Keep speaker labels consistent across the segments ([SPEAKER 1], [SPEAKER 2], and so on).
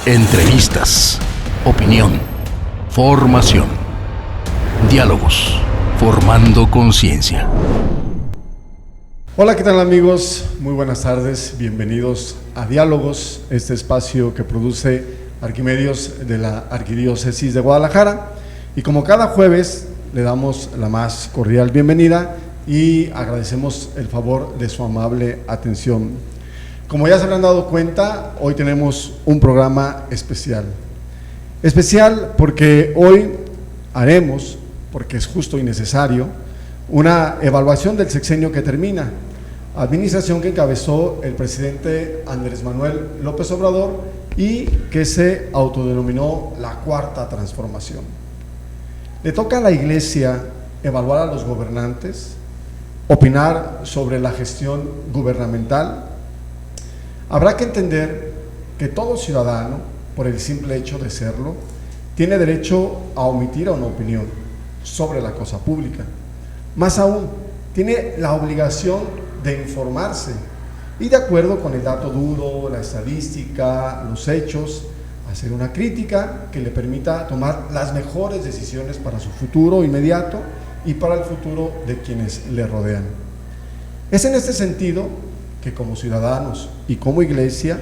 [SPEAKER 1] Entrevistas, opinión, formación, diálogos, formando conciencia.
[SPEAKER 2] Hola, ¿qué tal amigos? Muy buenas tardes, bienvenidos a Diálogos, este espacio que produce Arquimedios de la Arquidiócesis de Guadalajara. Y como cada jueves, le damos la más cordial bienvenida y agradecemos el favor de su amable atención. Como ya se habrán dado cuenta, hoy tenemos un programa especial. Especial porque hoy haremos, porque es justo y necesario, una evaluación del sexenio que termina, administración que encabezó el presidente Andrés Manuel López Obrador y que se autodenominó la Cuarta Transformación. Le toca a la Iglesia evaluar a los gobernantes, opinar sobre la gestión gubernamental. Habrá que entender que todo ciudadano, por el simple hecho de serlo, tiene derecho a omitir una opinión sobre la cosa pública. Más aún, tiene la obligación de informarse y, de acuerdo con el dato duro, la estadística, los hechos, hacer una crítica que le permita tomar las mejores decisiones para su futuro inmediato y para el futuro de quienes le rodean. Es en este sentido que, como ciudadanos y como Iglesia,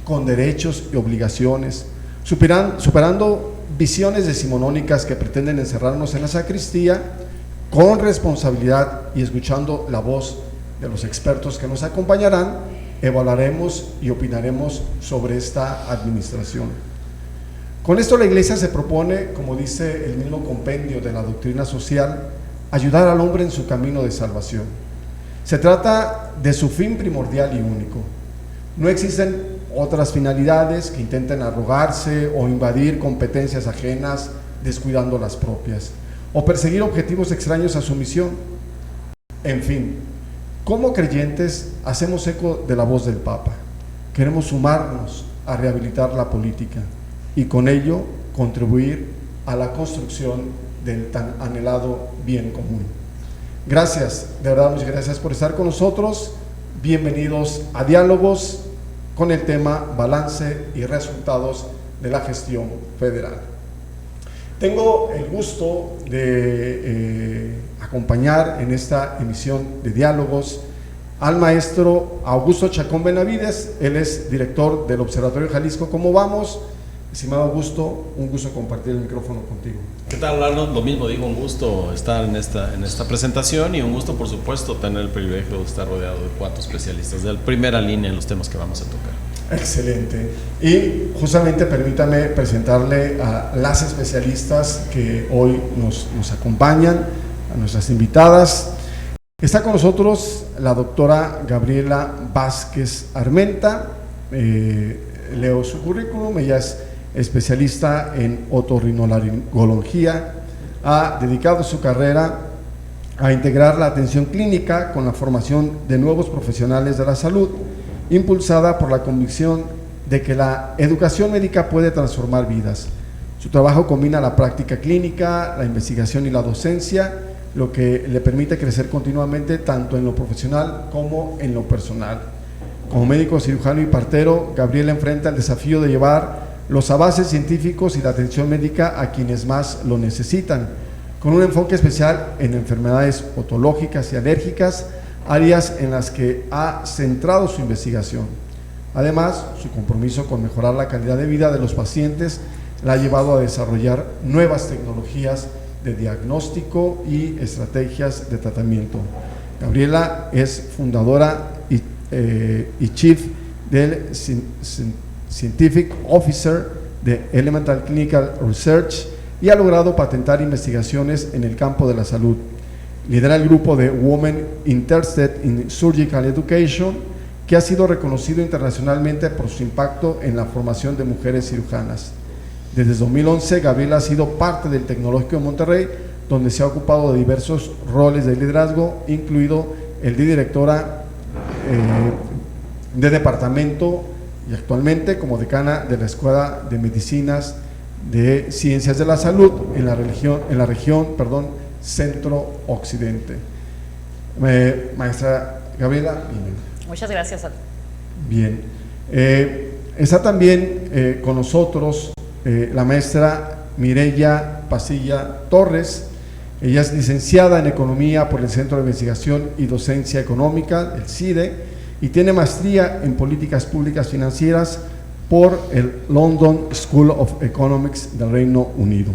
[SPEAKER 2] con derechos y obligaciones, superando visiones decimonónicas que pretenden encerrarnos en la sacristía, con responsabilidad y escuchando la voz de los expertos que nos acompañarán, evaluaremos y opinaremos sobre esta administración. Con esto la Iglesia se propone, como dice el mismo compendio de la doctrina social, ayudar al hombre en su camino de salvación. Se trata de su fin primordial y único. No existen otras finalidades que intenten arrogarse o invadir competencias ajenas descuidando las propias, o perseguir objetivos extraños a su misión. En fin, como creyentes hacemos eco de la voz del Papa. Queremos sumarnos a rehabilitar la política y con ello contribuir a la construcción del tan anhelado bien común. Gracias, de verdad, muchas gracias por estar con nosotros. Bienvenidos a Diálogos con el tema Balance y Resultados de la Gestión Federal. Tengo el gusto de acompañar en esta emisión de Diálogos al maestro Augusto Chacón Benavides. Él es director del Observatorio Jalisco Cómo Vamos. Estimado Augusto, un gusto compartir el micrófono contigo.
[SPEAKER 3] ¿Qué tal, Arnold? Lo mismo digo, un gusto estar en esta presentación y un gusto, por supuesto, tener el privilegio de estar rodeado de 4 especialistas de primera línea en los temas que vamos a tocar.
[SPEAKER 2] Excelente. Y justamente permítame presentarle a las especialistas que hoy nos acompañan, a nuestras invitadas. Está con nosotros la doctora Gabriela Vázquez Armenta. Leo su currículum. Ella es especialista en otorrinolaringología. Ha dedicado su carrera a integrar la atención clínica con la formación de nuevos profesionales de la salud, impulsada por la convicción de que la educación médica puede transformar vidas. Su trabajo combina la práctica clínica, la investigación y la docencia, lo que le permite crecer continuamente tanto en lo profesional como en lo personal. Como médico cirujano y partero, Gabriela enfrenta el desafío de llevar los avances científicos y la atención médica a quienes más lo necesitan, con un enfoque especial en enfermedades otológicas y alérgicas, áreas en las que ha centrado su investigación. Además, su compromiso con mejorar la calidad de vida de los pacientes la ha llevado a desarrollar nuevas tecnologías de diagnóstico y estrategias de tratamiento. Gabriela es fundadora y Chief del Scientific Officer de Elemental Clinical Research y ha logrado patentar investigaciones en el campo de la salud. Lidera el grupo de Women Interested in Surgical Education, que ha sido reconocido internacionalmente por su impacto en la formación de mujeres cirujanas. Desde 2011, Gabriela ha sido parte del Tecnológico de Monterrey, donde se ha ocupado de diversos roles de liderazgo, incluido el de directora de departamento y actualmente como decana de la Escuela de Medicinas de Ciencias de la Salud en la región Centro-Occidente. Maestra Gabriela, bienvenida.
[SPEAKER 4] Muchas gracias.
[SPEAKER 2] Bien. Está también con nosotros la maestra Mireya Pasilla Torres. Ella es licenciada en Economía por el Centro de Investigación y Docencia Económica, el CIDE, y tiene maestría en Políticas Públicas Financieras por el London School of Economics del Reino Unido.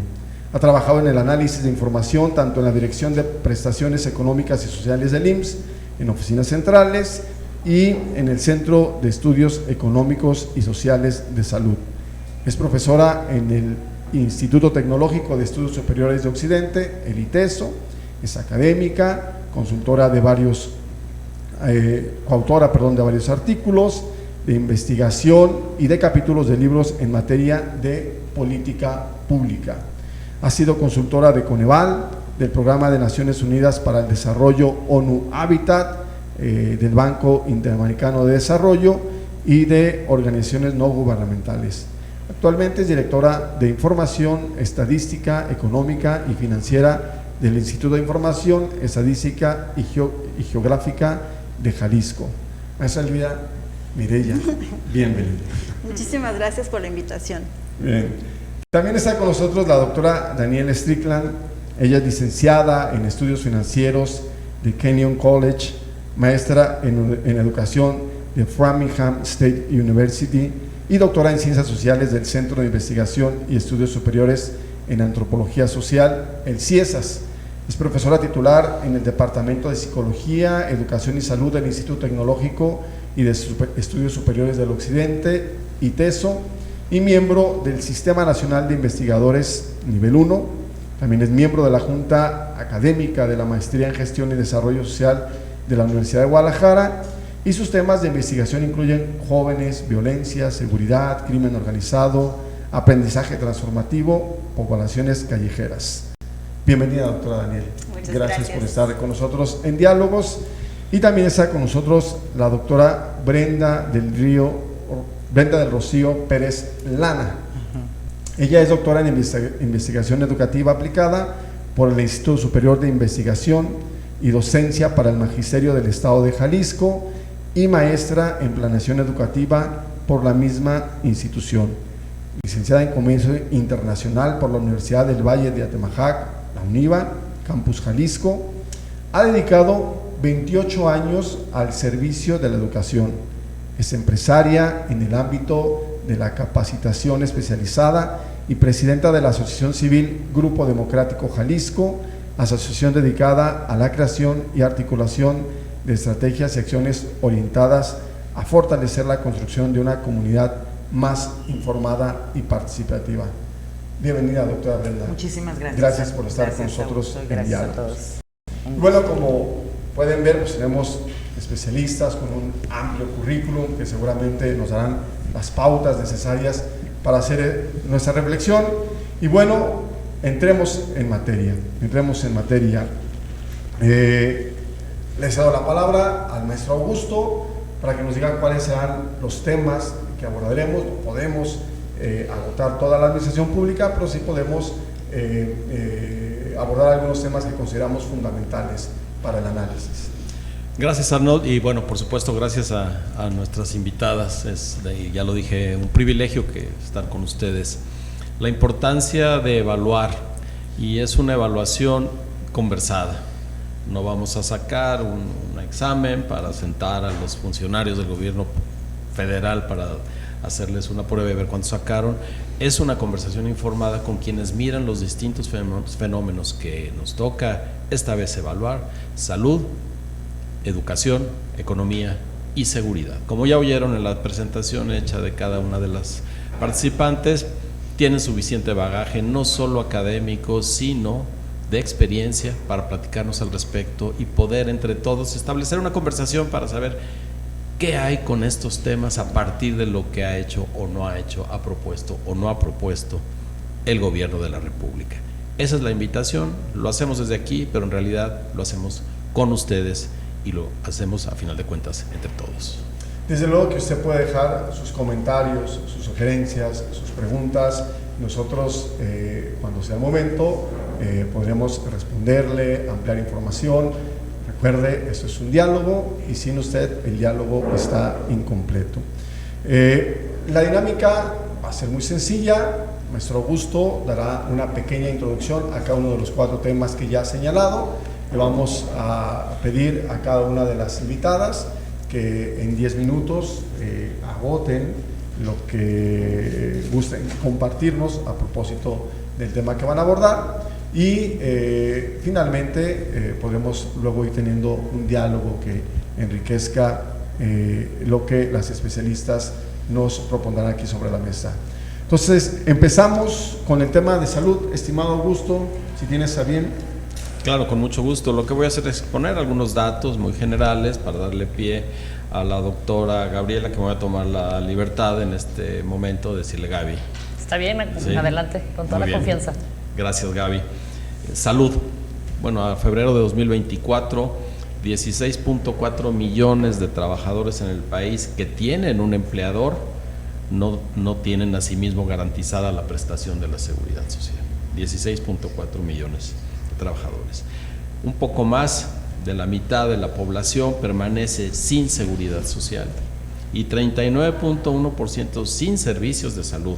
[SPEAKER 2] Ha trabajado en el análisis de información tanto en la Dirección de Prestaciones Económicas y Sociales del IMSS, en oficinas centrales y en el Centro de Estudios Económicos y Sociales de Salud. Es profesora en el Instituto Tecnológico de Estudios Superiores de Occidente, el ITESO, es académica, consultora de varios, coautora de varios artículos de investigación y de capítulos de libros en materia de política pública. Ha sido consultora de Coneval, del Programa de Naciones Unidas para el Desarrollo ONU Habitat, del Banco Interamericano de Desarrollo y de organizaciones no gubernamentales. Actualmente es directora de Información, Estadística, Económica y Financiera del Instituto de Información, Estadística y Geográfica de Jalisco. Maestra Elvira Mireya, bienvenida.
[SPEAKER 4] Muchísimas gracias por la invitación.
[SPEAKER 2] Bien. También está con nosotros la doctora Danielle Strickland. Ella es licenciada en Estudios Financieros de Kenyon College, maestra en Educación de Framingham State University y doctora en Ciencias Sociales del Centro de Investigación y Estudios Superiores en Antropología Social, el CIESAS. Es profesora titular en el Departamento de Psicología, Educación y Salud del Instituto Tecnológico y de Estudios Superiores del Occidente, ITESO, y miembro del Sistema Nacional de Investigadores Nivel 1. También es miembro de la Junta Académica de la Maestría en Gestión y Desarrollo Social de la Universidad de Guadalajara, y sus temas de investigación incluyen jóvenes, violencia, seguridad, crimen organizado, aprendizaje transformativo, poblaciones callejeras. Bienvenida, doctora Danielle.
[SPEAKER 4] Muchas
[SPEAKER 2] gracias por estar con nosotros en Diálogos. Y también está con nosotros la doctora Brenda del Rocío Pérez Lana. Ella es doctora en Investigación Educativa Aplicada por el Instituto Superior de Investigación y Docencia para el Magisterio del Estado de Jalisco y maestra en Planeación Educativa por la misma institución. Licenciada en Comercio Internacional por la Universidad del Valle de Atemajac, la UNIVA, Campus Jalisco. Ha dedicado 28 años al servicio de la educación. Es empresaria en el ámbito de la capacitación especializada y presidenta de la Asociación Civil Grupo Democrático Jalisco, asociación dedicada a la creación y articulación de estrategias y acciones orientadas a fortalecer la construcción de una comunidad más informada y participativa. Bienvenida, doctora Brenda.
[SPEAKER 5] Muchísimas gracias.
[SPEAKER 2] Gracias por estar con nosotros en Diálogos.
[SPEAKER 5] A todos.
[SPEAKER 2] Bueno, como pueden ver, pues tenemos especialistas con un amplio currículum que seguramente nos darán las pautas necesarias para hacer nuestra reflexión. Y bueno, entremos en materia. Les cedo la palabra al maestro Augusto para que nos digan cuáles serán los temas que abordaremos. No podemos agotar toda la administración pública, pero sí podemos abordar algunos temas que consideramos fundamentales para el análisis.
[SPEAKER 3] Gracias, Arnold, y bueno, por supuesto, gracias a nuestras invitadas. Ya lo dije, un privilegio que estar con ustedes. La importancia de evaluar, y es una evaluación conversada. No vamos a sacar un examen para sentar a los funcionarios del gobierno federal para hacerles una prueba y ver cuánto sacaron. Es una conversación informada con quienes miran los distintos fenómenos que nos toca esta vez evaluar: salud, educación, economía y seguridad. Como ya oyeron en la presentación hecha de cada una de las participantes, tienen suficiente bagaje, no solo académico, sino de experiencia para platicarnos al respecto y poder entre todos establecer una conversación para saber qué hay con estos temas a partir de lo que ha hecho o no ha hecho, ha propuesto o no ha propuesto el gobierno de la República. Esa es la invitación, lo hacemos desde aquí, pero en realidad lo hacemos con ustedes y lo hacemos a final de cuentas entre todos.
[SPEAKER 2] Desde luego que usted puede dejar sus comentarios, sus sugerencias, sus preguntas. Nosotros, cuando sea el momento, podremos responderle, ampliar información. Recuerde, esto es un diálogo y sin usted el diálogo está incompleto. La dinámica va a ser muy sencilla. Maestro Augusto dará una pequeña introducción a cada uno de los 4 temas que ya ha señalado. Le vamos a pedir a cada una de las invitadas que en 10 minutos agoten lo que gusten compartirnos a propósito del tema que van a abordar, y finalmente podremos luego ir teniendo un diálogo que enriquezca lo que las especialistas nos propondrán aquí sobre la mesa. Entonces, empezamos con el tema de salud. Estimado Augusto, si tienes a bien.
[SPEAKER 3] Claro, con mucho gusto. Lo que voy a hacer es exponer algunos datos muy generales para darle pie a la doctora Gabriela, que me voy a tomar la libertad en este momento de decirle Gaby.
[SPEAKER 5] Está bien,
[SPEAKER 3] ¿Sí?
[SPEAKER 5] Adelante, con toda la confianza.
[SPEAKER 3] Gracias, Gaby. Salud. Bueno, a febrero de 2024, 16.4 millones de trabajadores en el país que tienen un empleador no tienen asimismo garantizada la prestación de la seguridad social. 16.4 millones de trabajadores. Un poco más de la mitad de la población permanece sin seguridad social y 39.1% sin servicios de salud.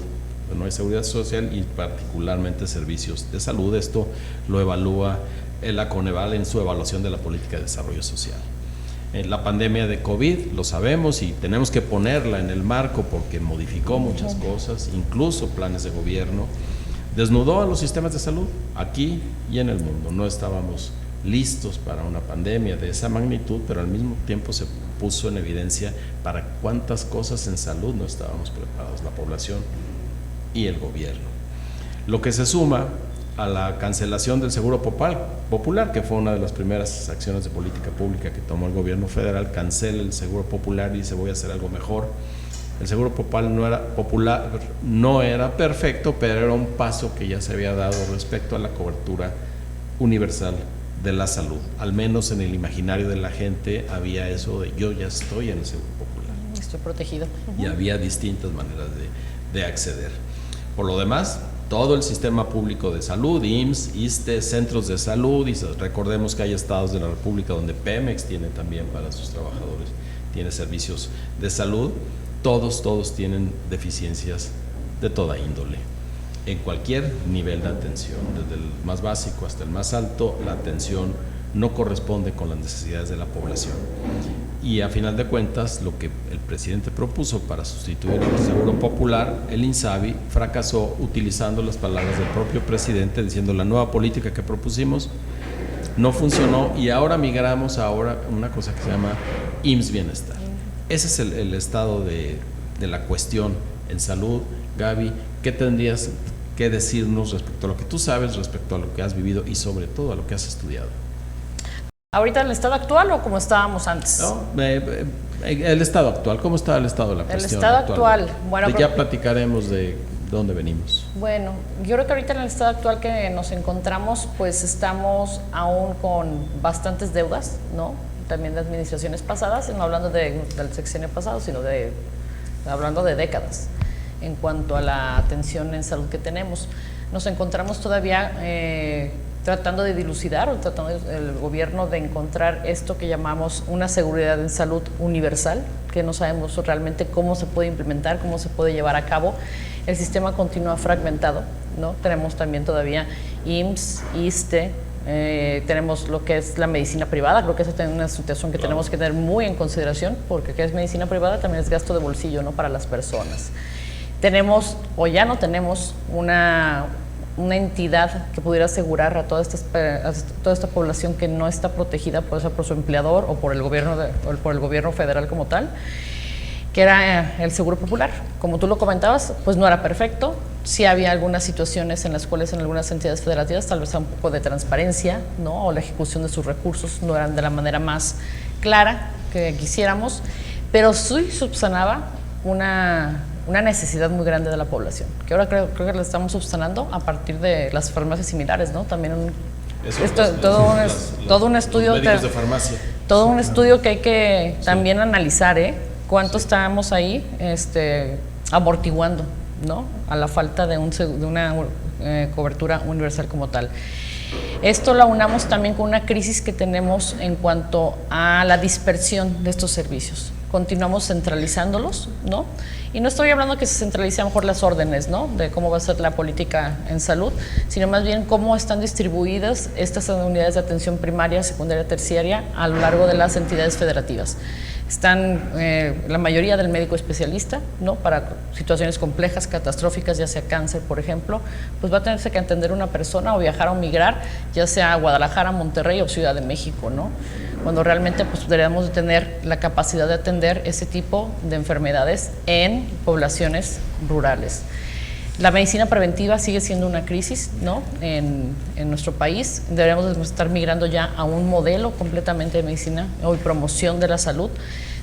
[SPEAKER 3] No hay seguridad social y particularmente servicios de salud. Esto lo evalúa la Coneval en su evaluación de la política de desarrollo social. En la pandemia de COVID, lo sabemos y tenemos que ponerla en el marco porque modificó muchas cosas, incluso planes de gobierno, desnudó a los sistemas de salud aquí y en el mundo. No estábamos listos para una pandemia de esa magnitud, pero al mismo tiempo se puso en evidencia para cuántas cosas en salud no estábamos preparados, la población y el gobierno. Lo que se suma a la cancelación del Seguro Popular, que fue una de las primeras acciones de política pública que tomó el gobierno federal. Cancela el Seguro Popular y dice voy a hacer algo mejor. El Seguro Popular no era perfecto, pero era un paso que ya se había dado respecto a la cobertura universal de la salud. Al menos en el imaginario de la gente había eso de yo ya estoy en el Seguro Popular.
[SPEAKER 5] Estoy protegido.
[SPEAKER 3] Y había distintas maneras de acceder. Por lo demás, todo el sistema público de salud, IMSS, ISSSTE, centros de salud, y recordemos que hay estados de la República donde Pemex tiene también para sus trabajadores, tiene servicios de salud, todos tienen deficiencias de toda índole. En cualquier nivel de atención, desde el más básico hasta el más alto, la atención no corresponde con las necesidades de la población. Y a final de cuentas, lo que el presidente propuso para sustituir el Seguro Popular, el INSABI, fracasó utilizando las palabras del propio presidente, diciendo la nueva política que propusimos no funcionó y ahora migramos a una cosa que se llama IMSS Bienestar. Ese es el estado de la cuestión en salud. Gaby, ¿qué tendrías que decirnos respecto a lo que tú sabes, respecto a lo que has vivido y sobre todo a lo que has estudiado?
[SPEAKER 5] ¿Ahorita el estado actual o como estábamos antes?
[SPEAKER 3] No, el estado actual, ¿cómo está el estado de la cuestión?
[SPEAKER 5] El estado actual, bueno,
[SPEAKER 3] ya platicaremos de dónde venimos.
[SPEAKER 5] Bueno, yo creo que ahorita en el estado actual que nos encontramos, pues estamos aún con bastantes deudas, ¿no? También de administraciones pasadas, no hablando del sexenio pasado, sino hablando de décadas. En cuanto a la atención en salud que tenemos, nos encontramos todavía tratando de dilucidar o tratando el gobierno de encontrar esto que llamamos una seguridad en salud universal, que no sabemos realmente cómo se puede implementar, cómo se puede llevar a cabo. El sistema continúa fragmentado, ¿no? Tenemos también todavía IMSS, ISSSTE, tenemos lo que es la medicina privada. Creo que esa es una situación que tenemos que tener muy en consideración, porque que es medicina privada también es gasto de bolsillo, ¿no? Para las personas. Tenemos o ya no tenemos una entidad que pudiera asegurar a toda esta población que no está protegida por su empleador o por el gobierno federal como tal, que era el Seguro Popular. Como tú lo comentabas, pues no era perfecto. Sí había algunas situaciones en las cuales en algunas entidades federativas tal vez un poco de transparencia, ¿no? O la ejecución de sus recursos no eran de la manera más clara que quisiéramos, pero sí subsanaba una necesidad muy grande de la población, que ahora creo que la estamos subsanando a partir de las farmacias similares, ¿no? También todo un estudio
[SPEAKER 3] de farmacia.
[SPEAKER 5] Todo un estudio que hay que también analizar, cuánto estábamos ahí amortiguando, ¿no? A la falta de una cobertura universal como tal. Esto lo aunamos también con una crisis que tenemos en cuanto a la dispersión de estos servicios. Continuamos centralizándolos, ¿no? Y no estoy hablando que se centralice a lo mejor las órdenes, ¿no?, de cómo va a ser la política en salud, sino más bien cómo están distribuidas estas unidades de atención primaria, secundaria, terciaria a lo largo de las entidades federativas. Están la mayoría del médico especialista, ¿no?, para situaciones complejas, catastróficas, ya sea cáncer, por ejemplo, pues va a tenerse que atender una persona o viajar o migrar, ya sea a Guadalajara, Monterrey o Ciudad de México, ¿no?, cuando realmente pues deberíamos de tener la capacidad de atender ese tipo de enfermedades en poblaciones rurales. La medicina preventiva sigue siendo una crisis, ¿no?, en nuestro país. Deberíamos estar migrando ya a un modelo completamente de medicina o promoción de la salud.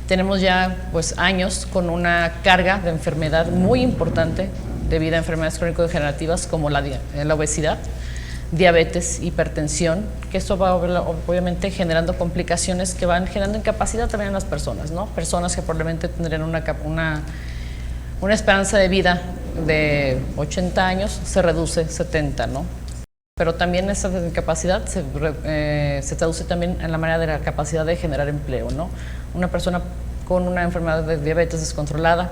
[SPEAKER 5] Tenemos ya pues años con una carga de enfermedad muy importante debido a enfermedades crónico-degenerativas como la obesidad, diabetes, hipertensión, que esto va obviamente generando complicaciones que van generando incapacidad también en las personas, ¿no? Personas que probablemente tendrían una esperanza de vida de 80 años se reduce 70, ¿no? Pero también esa incapacidad se traduce también en la manera de la capacidad de generar empleo, ¿no? Una persona con una enfermedad de diabetes descontrolada,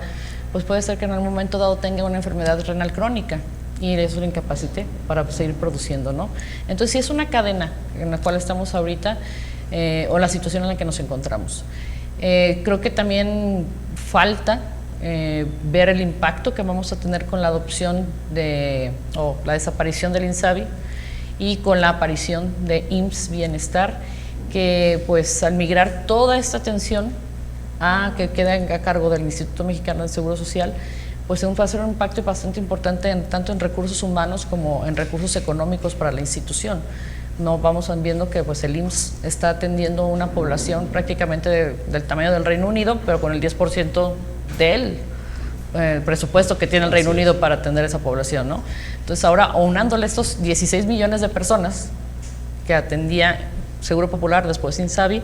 [SPEAKER 5] pues puede ser que en algún momento dado tenga una enfermedad renal crónica y eso lo incapacite para seguir produciendo, ¿no? Entonces sí es una cadena en la cual estamos ahorita o la situación en la que nos encontramos. Creo que también falta ver el impacto que vamos a tener con la adopción o la desaparición del INSABI y con la aparición de IMSS Bienestar, que pues al migrar toda esta atención que queda a cargo del Instituto Mexicano del Seguro Social, pues va a ser un impacto bastante importante tanto en recursos humanos como en recursos económicos para la institución. No vamos viendo que pues el IMSS está atendiendo una población prácticamente del tamaño del Reino Unido, pero con el 10% del presupuesto que tiene el Reino Unido para atender esa población, ¿no? Entonces ahora, aunándole estos 16 millones de personas que atendía Seguro Popular, después INSABI,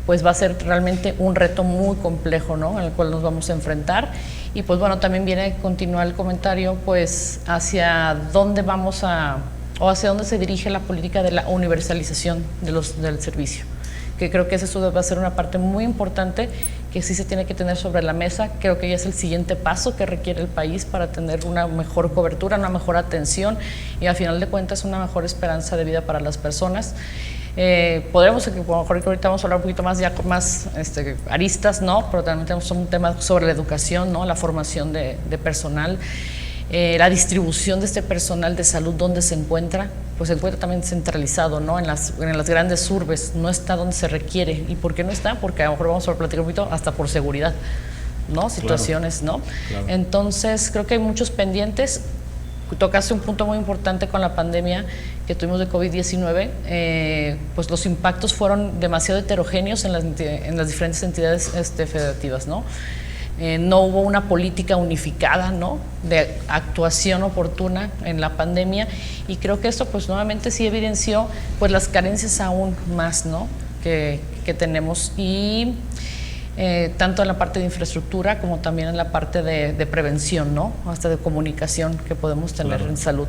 [SPEAKER 5] pues va a ser realmente un reto muy complejo, ¿no?, en el cual nos vamos a enfrentar. Y pues bueno, también viene a continuar el comentario pues hacia dónde o hacia dónde se dirige la política de la universalización del servicio, que creo que eso va a ser una parte muy importante que sí se tiene que tener sobre la mesa. Creo que ya es el siguiente paso que requiere el país para tener una mejor cobertura, una mejor atención y a final de cuentas una mejor esperanza de vida para las personas. Podremos, a lo mejor ahorita vamos a hablar un poquito más ya con más aristas, ¿no?, pero también tenemos un tema sobre la educación, ¿no?, la formación de personal, la distribución de este personal de salud, ¿dónde se encuentra? Pues se encuentra también centralizado, ¿no?, en las grandes urbes, no está donde se requiere. ¿Y por qué no está? Porque a lo mejor vamos a platicar un poquito hasta por seguridad, ¿no?, situaciones, claro, ¿no? Claro. Entonces creo que hay muchos pendientes. Tocaste un punto muy importante con la pandemia que tuvimos de COVID-19, pues los impactos fueron demasiado heterogéneos en las diferentes entidades federativas, ¿no? No hubo una política unificada, ¿no?, de actuación oportuna en la pandemia, y creo que esto pues nuevamente sí evidenció pues las carencias aún más, ¿no?, que tenemos, y tanto en la parte de infraestructura como también en la parte de prevención, ¿no?, hasta de comunicación que podemos tener, claro, en salud.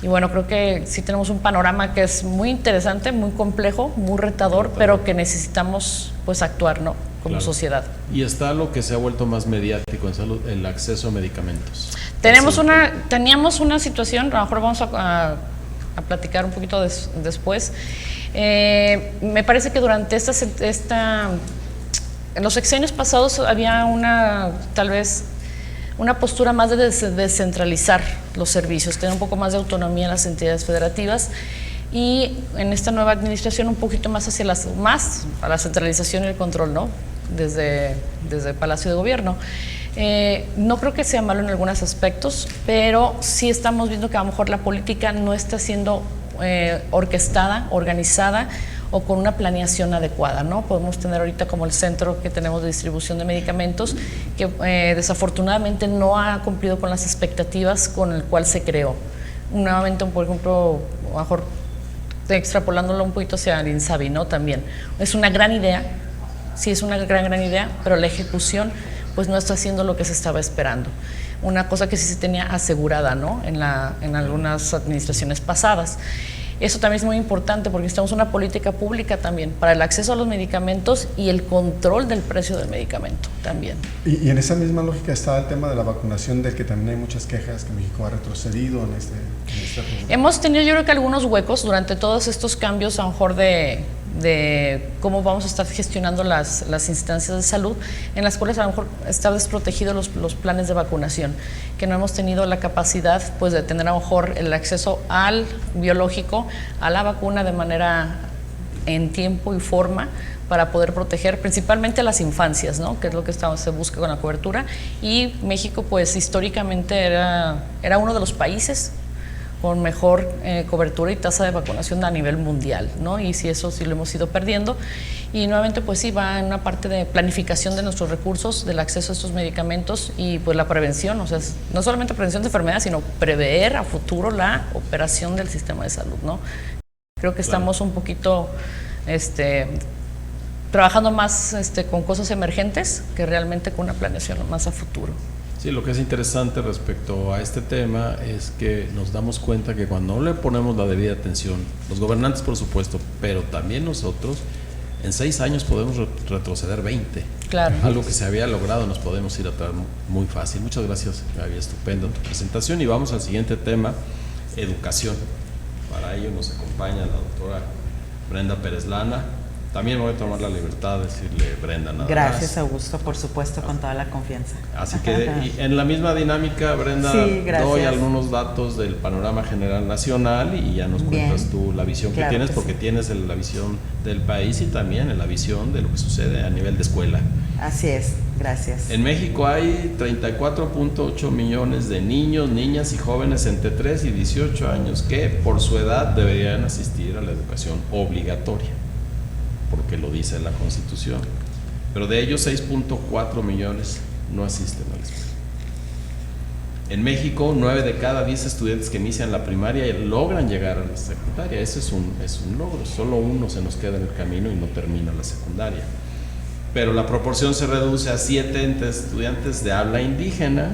[SPEAKER 5] Y bueno, creo que sí tenemos un panorama que es muy interesante, muy complejo, muy retador, pero que necesitamos pues actuar, ¿no?, como, claro, sociedad.
[SPEAKER 3] Y está lo que se ha vuelto más mediático en salud, el acceso a medicamentos.
[SPEAKER 5] Teníamos una situación, a lo mejor vamos a platicar un poquito después. Me parece que durante en los sexenios pasados había tal vez una postura más de descentralizar los servicios, tener un poco más de autonomía en las entidades federativas, y en esta nueva administración un poquito más a la centralización y el control, ¿no?, desde el Palacio de Gobierno. No creo que sea malo en algunos aspectos, pero sí estamos viendo que a lo mejor la política no está siendo orquestada, organizada o con una planeación adecuada, ¿no? Podemos tener ahorita como el centro que tenemos de distribución de medicamentos que desafortunadamente no ha cumplido con las expectativas con el cual se creó. Nuevamente, por ejemplo, a lo mejor extrapolándolo un poquito hacia el INSABI, ¿no? También es una gran idea, sí es una gran idea, pero la ejecución pues no está haciendo lo que se estaba esperando. Una cosa que sí se tenía asegurada, ¿no?, en algunas administraciones pasadas. Eso también es muy importante porque necesitamos una política pública también para el acceso a los medicamentos y el control del precio del medicamento también.
[SPEAKER 2] Y en esa misma lógica está el tema de la vacunación, del que también hay muchas quejas que México ha retrocedido en este programa.
[SPEAKER 5] Hemos tenido, yo creo que algunos huecos durante todos estos cambios, a lo mejor de cómo vamos a estar gestionando las instancias de salud, en las cuales a lo mejor están desprotegidos los planes de vacunación, que no hemos tenido la capacidad pues de tener a lo mejor el acceso al biológico, a la vacuna de manera en tiempo y forma para poder proteger principalmente a las infancias, ¿no? Que es lo que se busca con la cobertura. Y México pues históricamente era uno de los países con mejor cobertura y tasa de vacunación a nivel mundial, ¿no? Y sí, eso sí lo hemos ido perdiendo. Y nuevamente, pues sí, va en una parte de planificación de nuestros recursos, del acceso a estos medicamentos y pues la prevención, o sea, no solamente prevención de enfermedades, sino prever a futuro la operación del sistema de salud, ¿no? Creo que estamos un poquito trabajando más con cosas emergentes que realmente con una planeación más a futuro.
[SPEAKER 3] Sí, lo que es interesante respecto a este tema es que nos damos cuenta que cuando no le ponemos la debida atención, los gobernantes por supuesto, pero también nosotros, en 6 años podemos retroceder 20.
[SPEAKER 5] Claro.
[SPEAKER 3] Algo que se había logrado nos podemos ir atrás muy fácil. Muchas gracias, Gaby, estupendo tu presentación. Y vamos al siguiente tema, educación. Para ello nos acompaña la doctora Brenda Pérez Lana. También voy a tomar la libertad de decirle Brenda nada
[SPEAKER 6] Gracias,
[SPEAKER 3] más.
[SPEAKER 6] Augusto, por supuesto, con toda la confianza.
[SPEAKER 3] Así que en la misma dinámica, Brenda,
[SPEAKER 6] sí,
[SPEAKER 3] doy algunos datos del panorama general nacional y ya nos cuentas tú la visión que tienes, porque tienes la visión del país y también la visión de lo que sucede a nivel de escuela.
[SPEAKER 6] Así es, gracias.
[SPEAKER 3] En México hay 34.8 millones de niños, niñas y jóvenes entre 3 y 18 años que por su edad deberían asistir a la educación obligatoria, porque lo dice la Constitución, pero de ellos 6.4 millones no asisten a la escuela. En México, 9 de cada 10 estudiantes que inician la primaria logran llegar a la secundaria. Ese es un logro, solo uno se nos queda en el camino y no termina la secundaria. Pero la proporción se reduce a 7 entre estudiantes de habla indígena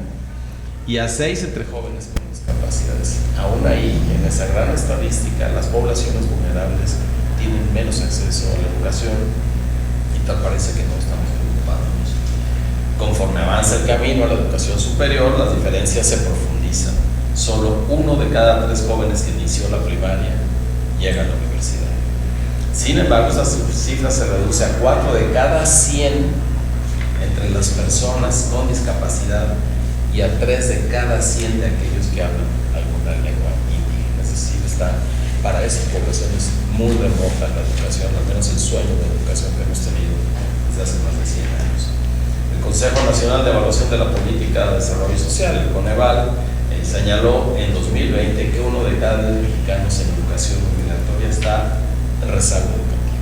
[SPEAKER 3] y a 6 entre jóvenes con discapacidades. Aún ahí, en esa gran estadística, las poblaciones vulnerables tienen menos acceso a la educación y tal parece que no estamos preocupándonos. Conforme avanza el camino a la educación superior, las diferencias se profundizan. Solo 1 de cada 3 jóvenes que inició la primaria llega a la universidad. Sin embargo, esa cifra se reduce a 4 de cada 100 entre las personas con discapacidad y a 3 de cada 100 de aquellos que hablan alguna lengua indígena. Es decir, está para esas poblaciones muy remota la educación, al menos el sueño de educación que hemos tenido desde hace más de 100 años. El Consejo Nacional de Evaluación de la Política de Desarrollo Social, el Coneval, señaló en 2020 que 1 de cada 10 mexicanos en educación obligatoria está en rezago educativo.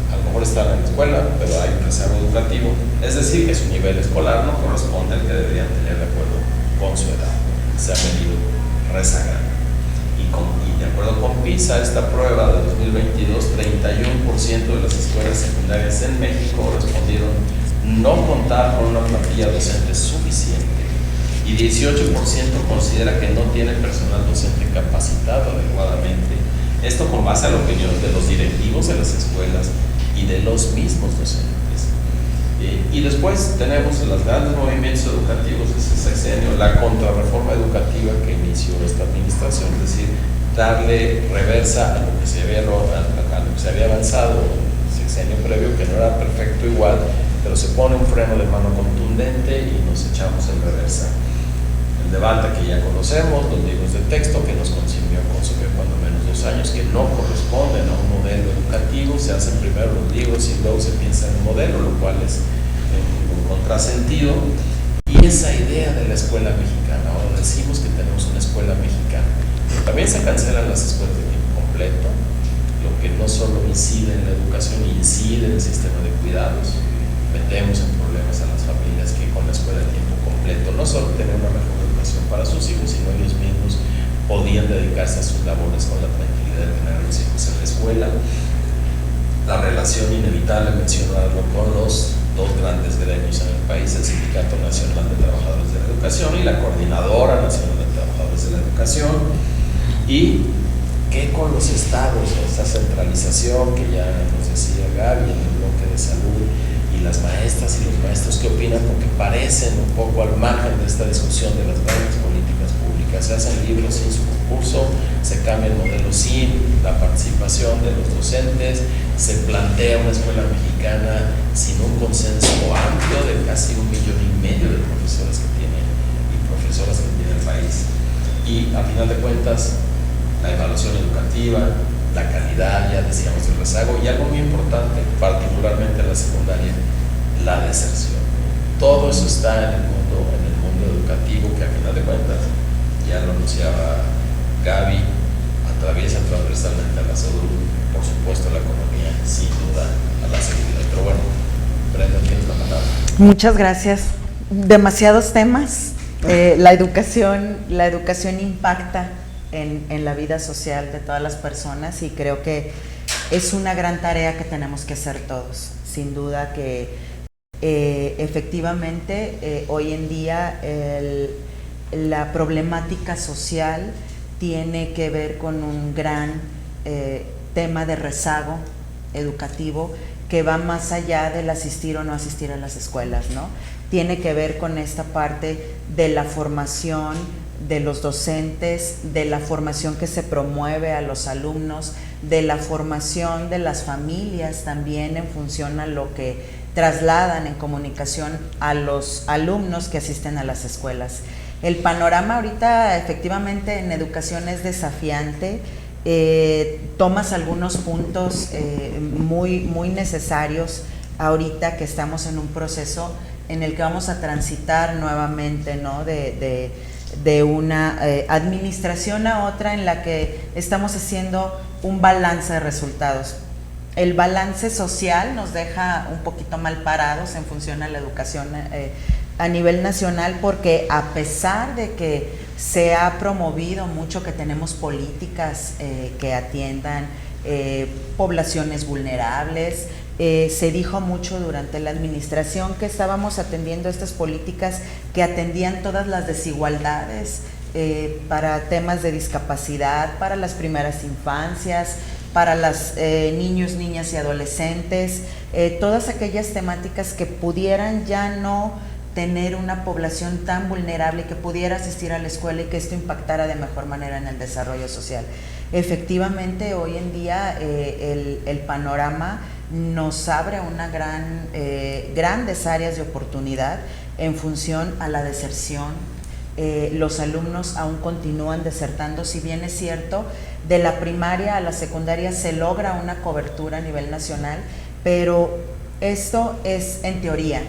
[SPEAKER 3] A lo mejor están en la escuela, pero hay un rezago educativo, es decir, que su nivel escolar no corresponde al que deberían tener de acuerdo con su edad. Se ha venido rezagando. Y de acuerdo con PISA, esta prueba de 2022, 31% de las escuelas secundarias en México respondieron no contar con una plantilla docente suficiente y 18% considera que no tiene personal docente capacitado adecuadamente. Esto con base a la opinión de los directivos de las escuelas y de los mismos docentes. Y después tenemos los grandes movimientos educativos de ese sexenio, la contrarreforma educativa que inició esta administración, es decir, darle reversa a lo que se había avanzado en el sexenio previo, que no era perfecto igual, pero se pone un freno de mano contundente y nos echamos en reversa. El debate que ya conocemos, los libros de texto que nos consumió cuando menos 2 años, que no corresponden a un modelo educativo, se hacen primero los libros y luego se piensa en un modelo, lo cual es un contrasentido. Y esa idea de la escuela mexicana, ahora decimos que tenemos una escuela mexicana, pero también se cancelan las escuelas de tiempo completo, lo que no solo incide en la educación, incide en el sistema de cuidados. Metemos en problemas a las familias que con la escuela de tiempo completo no solo tener una mejor educación para sus hijos, sino ellos mismos podían dedicarse a sus labores con la tranquilidad de tener a los hijos en la escuela. La relación inevitable, mencionarlo, con los 2 grandes gremios en el país, el Sindicato Nacional de Trabajadores de la Educación, Educación y la Coordinadora Nacional de Trabajadores de la Educación, y ¿Qué con los estados? Esta centralización que ya nos decía Gaby en el bloque de salud, y las maestras y los maestros, ¿qué opinan? Porque parecen un poco al margen de esta discusión de las grandes políticas públicas. Se hacen libros sin su concurso, se cambia el modelo sin la participación de los docentes, se plantea una escuela mexicana sin un consenso amplio de casi 1,5 millones de profesores que tiene y profesoras que tiene el país. Y a final de cuentas, la evaluación educativa, la calidad, ya decíamos, el rezago, y algo muy importante, particularmente en la secundaria, la deserción. Todo eso está en el mundo educativo, que a final de cuentas, ya lo anunciaba Gaby, atraviesa transversalmente a la salud, por supuesto a la economía, sin duda a la seguridad. Pero bueno, Brenda, tienes la palabra.
[SPEAKER 6] Muchas gracias. Demasiados temas. La educación impacta en la vida social de todas las personas, y creo que es una gran tarea que tenemos que hacer todos. Sin duda que efectivamente hoy en día la problemática social tiene que ver con un gran tema de rezago educativo que va más allá del asistir o no asistir a las escuelas, ¿no? Tiene que ver con esta parte de la formación de los docentes, de la formación que se promueve a los alumnos, de la formación de las familias también en función a lo que trasladan en comunicación a los alumnos que asisten a las escuelas. El panorama ahorita efectivamente en educación es desafiante. Tomas algunos puntos muy necesarios ahorita que estamos en un proceso en el que vamos a transitar nuevamente, ¿no? de una administración a otra, en la que estamos haciendo un balance de resultados. El balance social nos deja un poquito mal parados en función a la educación a nivel nacional, porque a pesar de que se ha promovido mucho que tenemos políticas que atiendan poblaciones vulnerables, se dijo mucho durante la administración que estábamos atendiendo estas políticas que atendían todas las desigualdades para temas de discapacidad, para las primeras infancias, para los niños, niñas y adolescentes, todas aquellas temáticas que pudieran ya no tener una población tan vulnerable, que pudiera asistir a la escuela y que esto impactara de mejor manera en el desarrollo social. Efectivamente, hoy en día el panorama nos abre una grandes áreas de oportunidad en función a la deserción. Los alumnos aún continúan desertando, si bien es cierto, de la primaria a la secundaria se logra una cobertura a nivel nacional, pero esto es en teoría.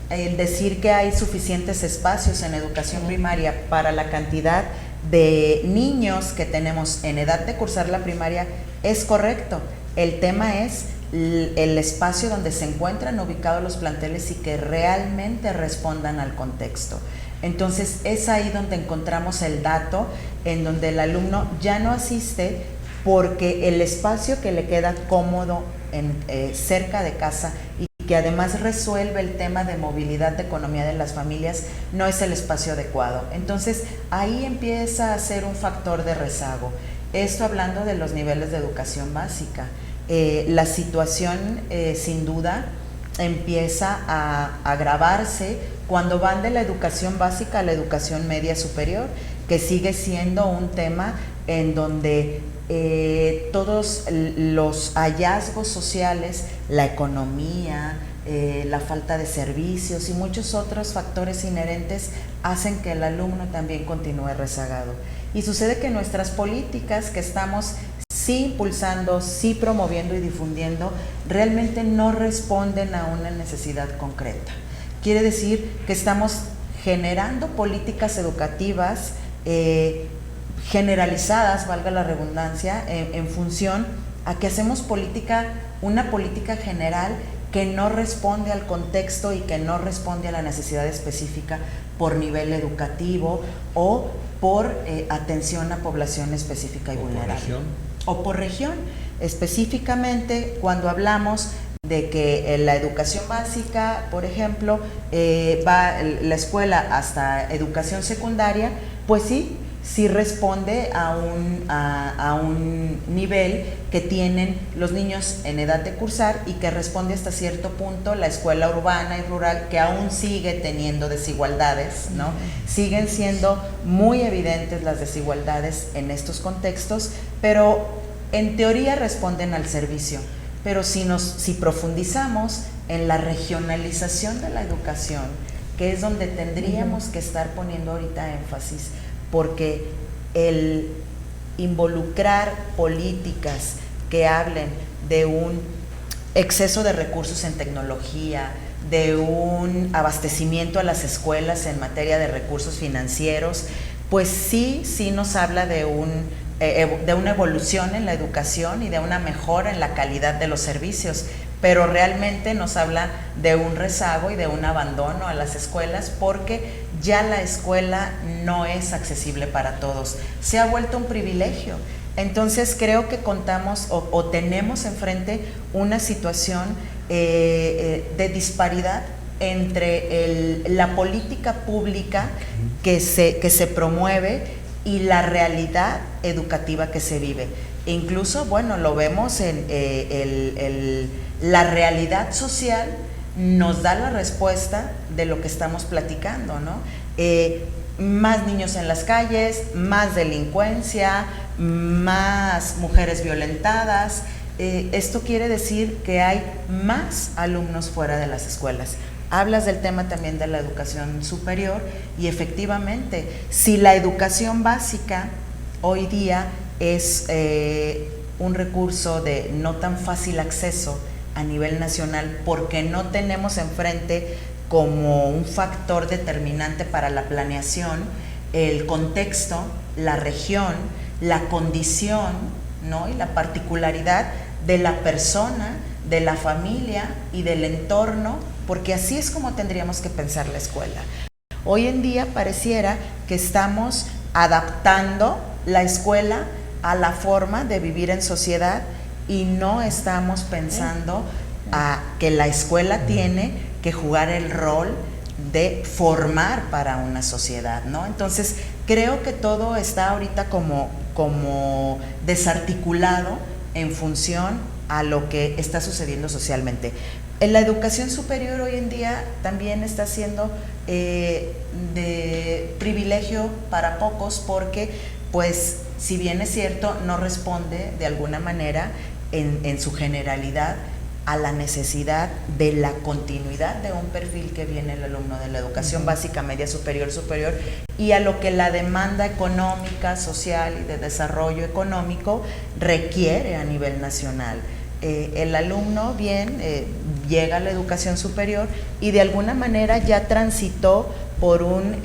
[SPEAKER 6] El decir que hay suficientes espacios en educación primaria para la cantidad de niños que tenemos en edad de cursar la primaria es correcto. El tema es el espacio donde se encuentran ubicados los planteles y que realmente respondan al contexto. Entonces es ahí donde encontramos el dato en donde el alumno ya no asiste porque el espacio que le queda cómodo cerca de casa y que además resuelve el tema de movilidad, de economía de las familias, no es el espacio adecuado. Entonces ahí empieza a ser un factor de rezago. Esto hablando de los niveles de educación básica. La situación sin duda empieza a agravarse cuando van de la educación básica a la educación media superior, que sigue siendo un tema en donde todos los hallazgos sociales, la economía, la falta de servicios y muchos otros factores inherentes hacen que el alumno también continúe rezagado. Y sucede que nuestras políticas que estamos sí impulsando, sí promoviendo y difundiendo, realmente no responden a una necesidad concreta. Quiere decir que estamos generando políticas educativas generalizadas, valga la redundancia, en función a que hacemos una política general que no responde al contexto y que no responde a la necesidad específica por nivel educativo o por atención a población específica y vulnerable. O por región. Específicamente, cuando hablamos de que la educación básica, por ejemplo, va la escuela hasta educación secundaria, pues sí, sí responde a un nivel que tienen los niños en edad de cursar y que responde hasta cierto punto la escuela urbana y rural, que aún sigue teniendo desigualdades, ¿no? Siguen siendo muy evidentes las desigualdades en estos contextos, pero en teoría responden al servicio. Pero si profundizamos en la regionalización de la educación, que es donde tendríamos que estar poniendo ahorita énfasis, porque el involucrar políticas que hablen de un exceso de recursos en tecnología, de un abastecimiento a las escuelas en materia de recursos financieros, pues sí nos habla de una evolución en la educación y de una mejora en la calidad de los servicios, pero realmente nos habla de un rezago y de un abandono a las escuelas, porque ya la escuela no es accesible para todos, se ha vuelto un privilegio. Entonces creo que contamos o tenemos enfrente una situación de disparidad entre la política pública que se promueve y la realidad educativa que se vive. E incluso, bueno, lo vemos en la realidad social nos da la respuesta de lo que estamos platicando, ¿no? Más niños en las calles, más delincuencia, más mujeres violentadas. Esto quiere decir que hay más alumnos fuera de las escuelas. Hablas del tema también de la educación superior y efectivamente, si la educación básica hoy día es un recurso de no tan fácil acceso a nivel nacional, porque no tenemos enfrente como un factor determinante para la planeación el contexto, la región, la condición, ¿no? Y la particularidad de la persona, de la familia y del entorno, porque así es como tendríamos que pensar la escuela. Hoy en día pareciera que estamos adaptando la escuela a la forma de vivir en sociedad y no estamos pensando a que la escuela tiene que jugar el rol de formar para una sociedad, ¿no? Entonces, creo que todo está ahorita como desarticulado en función a lo que está sucediendo socialmente. En la educación superior hoy en día también está siendo de privilegio para pocos, porque, pues, si bien es cierto, no responde de alguna manera en su generalidad a la necesidad de la continuidad de un perfil que viene el alumno de la educación básica, media, superior, y a lo que la demanda económica, social y de desarrollo económico requiere a nivel nacional. El alumno llega a la educación superior y de alguna manera ya transitó por un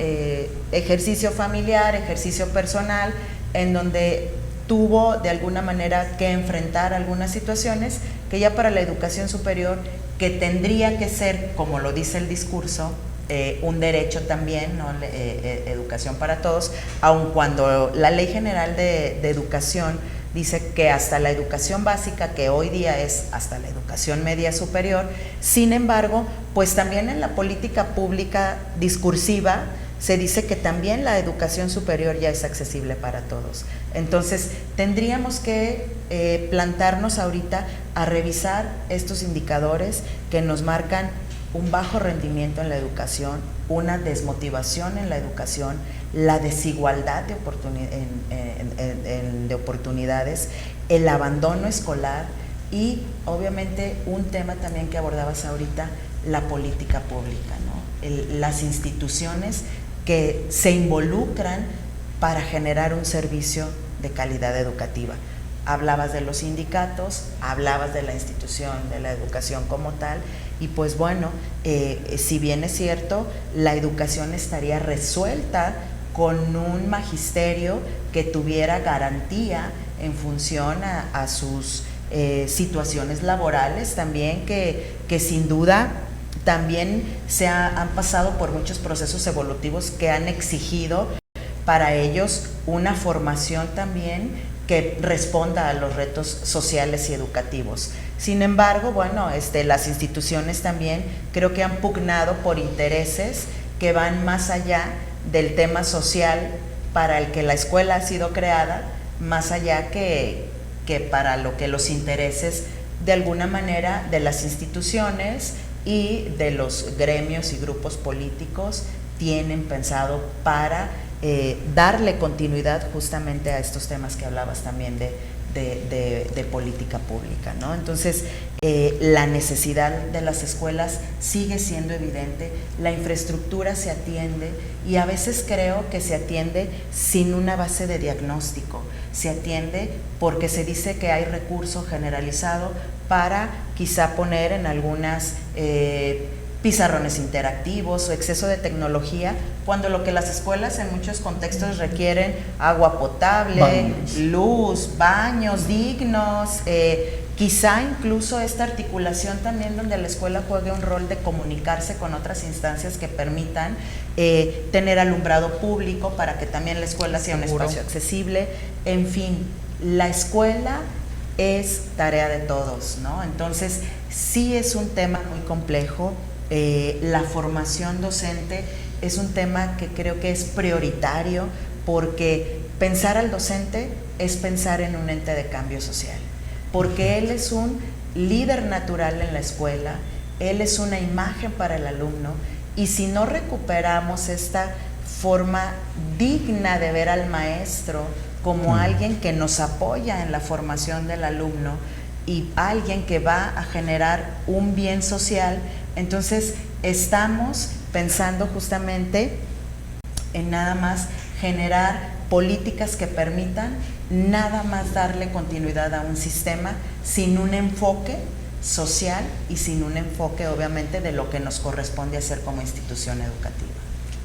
[SPEAKER 6] ejercicio familiar, ejercicio personal, en donde tuvo de alguna manera que enfrentar algunas situaciones que ya para la educación superior, que tendría que ser, como lo dice el discurso, un derecho también, ¿no? Educación para todos, aun cuando la Ley General de Educación dice que hasta la educación básica, que hoy día es hasta la educación media superior. Sin embargo, pues también en la política pública discursiva se dice que también la educación superior ya es accesible para todos. Entonces, tendríamos que plantarnos ahorita a revisar estos indicadores que nos marcan un bajo rendimiento en la educación, una desmotivación en la educación, la desigualdad de oportunidades, el abandono escolar y obviamente un tema también que abordabas ahorita, la política pública, ¿no? Las instituciones que se involucran para generar un servicio de calidad educativa. Hablabas de los sindicatos, hablabas de la institución de la educación como tal, y pues bueno, si bien es cierto, la educación estaría resuelta con un magisterio que tuviera garantía en función a sus situaciones laborales también, que sin duda también han pasado por muchos procesos evolutivos que han exigido para ellos una formación también que responda a los retos sociales y educativos. Sin embargo, bueno, las instituciones también creo que han pugnado por intereses que van más allá del tema social para el que la escuela ha sido creada, más allá que para lo que los intereses de alguna manera de las instituciones y de los gremios y grupos políticos tienen pensado para darle continuidad justamente a estos temas que hablabas también de política pública, ¿no? Entonces, la necesidad de las escuelas sigue siendo evidente, la infraestructura se atiende y a veces creo que se atiende sin una base de diagnóstico, se atiende porque se dice que hay recurso generalizado para quizá poner en algunas pizarrones interactivos o exceso de tecnología, cuando lo que las escuelas en muchos contextos requieren agua potable, luz, baños dignos, quizá incluso esta articulación también donde la escuela juegue un rol de comunicarse con otras instancias que permitan tener alumbrado público para que también la escuela sea un espacio accesible. En fin, la escuela es tarea de todos, ¿no? Entonces, sí es un tema muy complejo. La formación docente es un tema que creo que es prioritario, porque pensar al docente es pensar en un ente de cambio social, porque él es un líder natural en la escuela, él es una imagen para el alumno, y si no recuperamos esta forma digna de ver al maestro como alguien que nos apoya en la formación del alumno y alguien que va a generar un bien social, entonces estamos pensando justamente en nada más generar políticas que permitan nada más darle continuidad a un sistema sin un enfoque social y sin un enfoque obviamente de lo que nos corresponde hacer como institución educativa.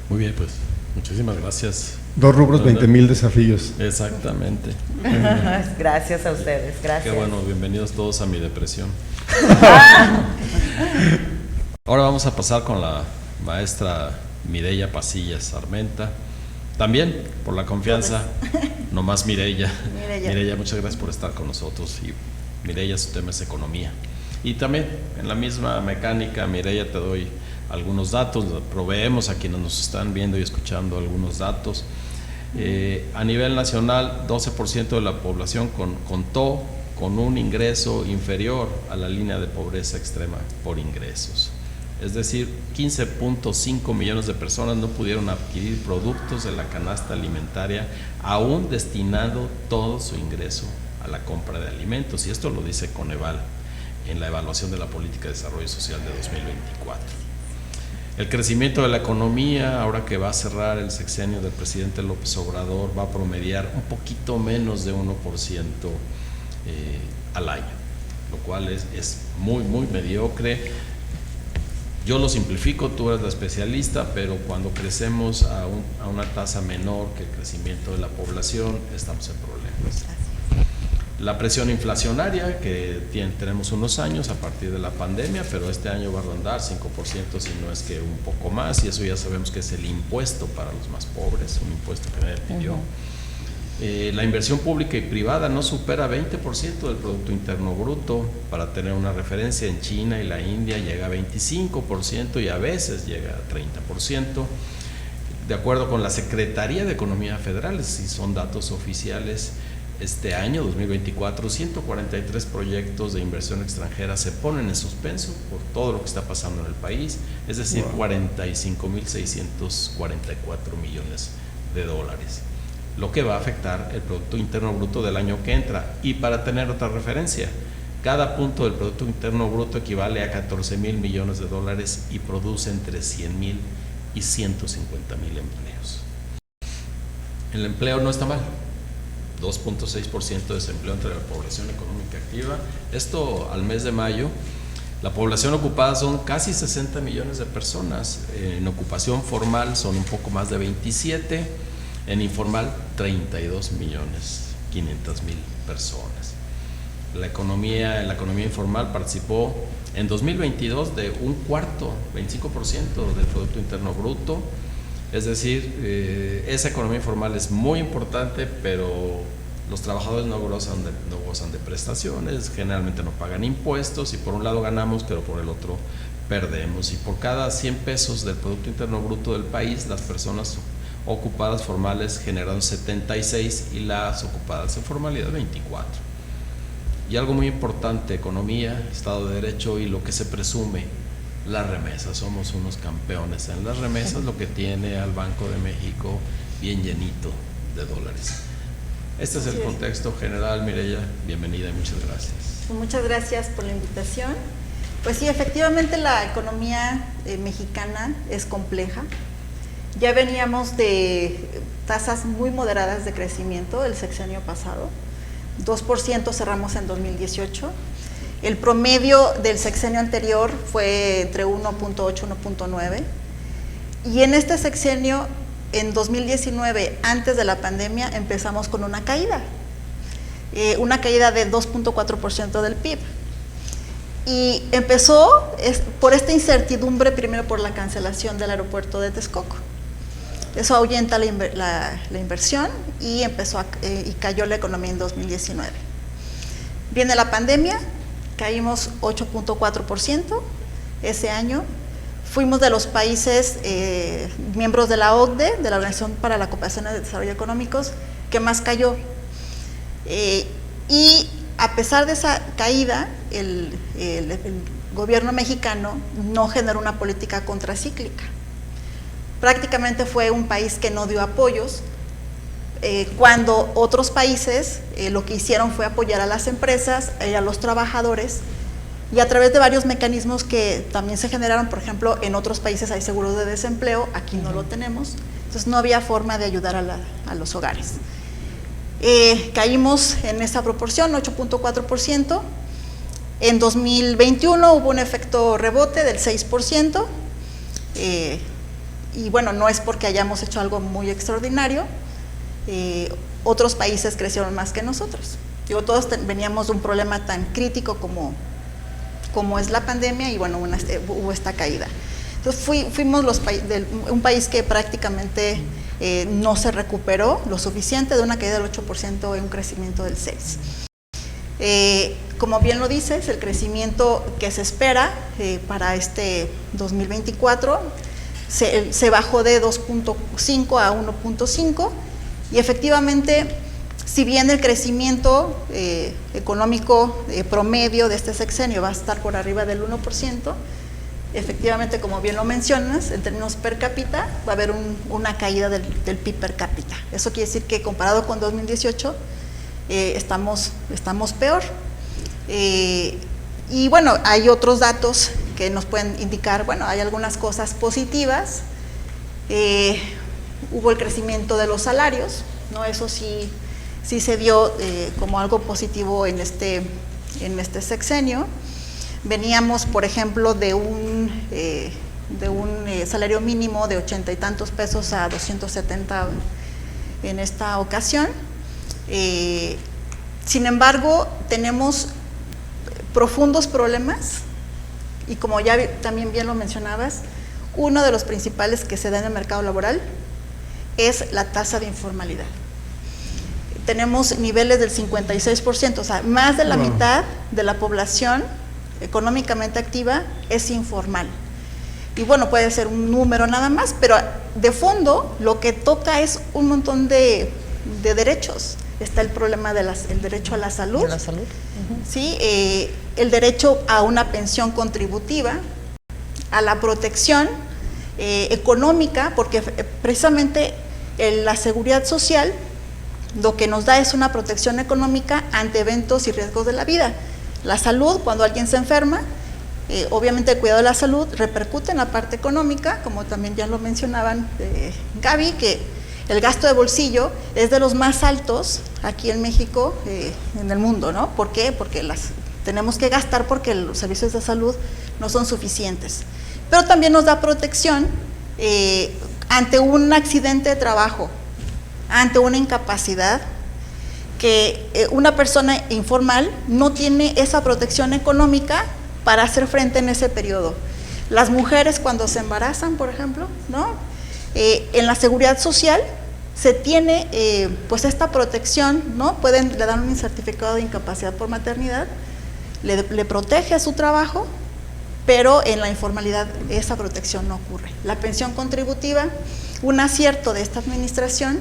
[SPEAKER 3] Muy bien, pues muchísimas gracias.
[SPEAKER 2] 2 rubros, 20,000 desafíos.
[SPEAKER 3] Exactamente.
[SPEAKER 6] Gracias a ustedes, gracias.
[SPEAKER 3] Qué bueno, bienvenidos todos a mi depresión. Ahora vamos a pasar con la maestra Mireya Pasillas Armenta. También por la confianza, no más Mireya. Mireya, muchas gracias por estar con nosotros. Y Mireya, su tema es economía. Y también en la misma mecánica, Mireya, te doy algunos datos, proveemos a quienes nos están viendo y escuchando algunos datos. A nivel nacional, 12% de la población contó con un ingreso inferior a la línea de pobreza extrema por ingresos. Es decir, 15.5 millones de personas no pudieron adquirir productos de la canasta alimentaria, aún destinando todo su ingreso a la compra de alimentos. Y esto lo dice Coneval en la evaluación de la política de desarrollo social de 2024. El crecimiento de la economía, ahora que va a cerrar el sexenio del presidente López Obrador, va a promediar un poquito menos de 1% al año, lo cual es muy, muy mediocre. Yo lo simplifico, tú eres la especialista, pero cuando crecemos a una tasa menor que el crecimiento de la población, estamos en problemas. La presión inflacionaria que tenemos unos años a partir de la pandemia, pero este año va a rondar 5%, si no es que un poco más, y eso ya sabemos que es el impuesto para los más pobres, un impuesto que nadie pidió. La inversión pública y privada no supera 20% del Producto Interno Bruto. Para tener una referencia, en China y la India llega a 25% y a veces llega a 30%. De acuerdo con la Secretaría de Economía Federal, si son datos oficiales, este año 2024, 143 proyectos de inversión extranjera se ponen en suspenso por todo lo que está pasando en el país, es decir, 45.644 millones de dólares, lo que va a afectar el Producto Interno Bruto del año que entra. Y para tener otra referencia, cada punto del Producto Interno Bruto equivale a 14,000 millones de dólares y produce entre 100,000 y 150,000 empleos. El empleo no está mal, 2.6% de desempleo entre la población económica activa. Esto al mes de mayo, la población ocupada son casi 60 millones de personas, en ocupación formal son un poco más de 27, en informal 32.500.000 personas. En la economía informal participó en 2022 de un cuarto, 25% del Producto Interno Bruto. Es decir, esa economía informal es muy importante, pero los trabajadores no gozan de prestaciones, generalmente no pagan impuestos, y por un lado ganamos, pero por el otro perdemos. Y por cada 100 pesos del Producto Interno Bruto del país, las personas ocupadas formales generaron 76 y las ocupadas en formalidad 24. Y algo muy importante, economía, Estado de Derecho y lo que se presume, las remesas. Somos unos campeones en las remesas, lo que tiene al Banco de México bien llenito de dólares. Este es el contexto general. Mireya, bienvenida y muchas gracias.
[SPEAKER 4] Muchas gracias por la invitación. Pues sí, efectivamente la economía mexicana es compleja. Ya veníamos de tasas muy moderadas de crecimiento el sexenio pasado, 2% cerramos en 2018. El promedio del sexenio anterior fue entre 1.8 y 1.9. Y en este sexenio, en 2019, antes de la pandemia, empezamos con una caída de 2.4% del PIB. Y empezó por esta incertidumbre, primero por la cancelación del aeropuerto de Texcoco. Eso ahuyenta la inversión y y cayó la economía en 2019. Viene la pandemia, caímos 8.4% ese año. Fuimos de los países miembros de la OCDE, de la Organización para la Cooperación y Desarrollo Económicos, que más cayó. Y a pesar de esa caída, el gobierno mexicano no generó una política contracíclica. Prácticamente fue un país que no dio apoyos, cuando otros países lo que hicieron fue apoyar a las empresas, a los trabajadores, y a través de varios mecanismos que también se generaron. Por ejemplo, en otros países hay seguros de desempleo, aquí no lo tenemos, entonces no había forma de ayudar a los hogares. Caímos en esa proporción, 8.4%. En 2021 hubo un efecto rebote del 6%, y bueno, no es porque hayamos hecho algo muy extraordinario, otros países crecieron más que nosotros. Digo, todos veníamos de un problema tan crítico como es la pandemia, y bueno, hubo esta caída. Entonces fuimos un país que prácticamente no se recuperó lo suficiente, de una caída del 8% y un crecimiento del 6%. Como bien lo dices, el crecimiento que se espera para este 2024 se bajó de 2.5 a 1.5, y efectivamente, si bien el crecimiento económico promedio de este sexenio va a estar por arriba del 1%, efectivamente, como bien lo mencionas, en términos per cápita va a haber una caída del PIB per cápita. Eso quiere decir que comparado con 2018 estamos peor. Y bueno, hay otros datos que nos pueden indicar, bueno, hay algunas cosas positivas. Hubo el crecimiento de los salarios, ¿no? Eso sí se dio como algo positivo en este sexenio. Veníamos, por ejemplo, de un salario mínimo de 80 y tantos pesos a 270 en esta ocasión. Sin embargo, tenemos profundos problemas, y como ya también bien lo mencionabas, uno de los principales que se da en el mercado laboral es la tasa de informalidad. Tenemos niveles del 56%, o sea, más de la mitad de la población económicamente activa es informal. Y bueno, puede ser un número nada más, pero de fondo lo que toca es un montón de derechos. Está el problema del derecho a la salud. ¿Sí? El derecho a una pensión contributiva, a la protección económica, porque precisamente la seguridad social lo que nos da es una protección económica ante eventos y riesgos de la vida. La salud, cuando alguien se enferma, obviamente el cuidado de la salud repercute en la parte económica, como también ya lo mencionaban Gaby, que el gasto de bolsillo es de los más altos aquí en México, en el mundo, ¿no? ¿Por qué? Porque tenemos que gastar porque los servicios de salud no son suficientes. Pero también nos da protección ante un accidente de trabajo, ante una incapacidad, que una persona informal no tiene esa protección económica para hacer frente en ese periodo. Las mujeres cuando se embarazan, por ejemplo, ¿no? En la seguridad social se tiene pues esta protección, ¿no? Le dan un certificado de incapacidad por maternidad, le protege a su trabajo, pero en la informalidad esa protección no ocurre. La pensión contributiva Un acierto de esta administración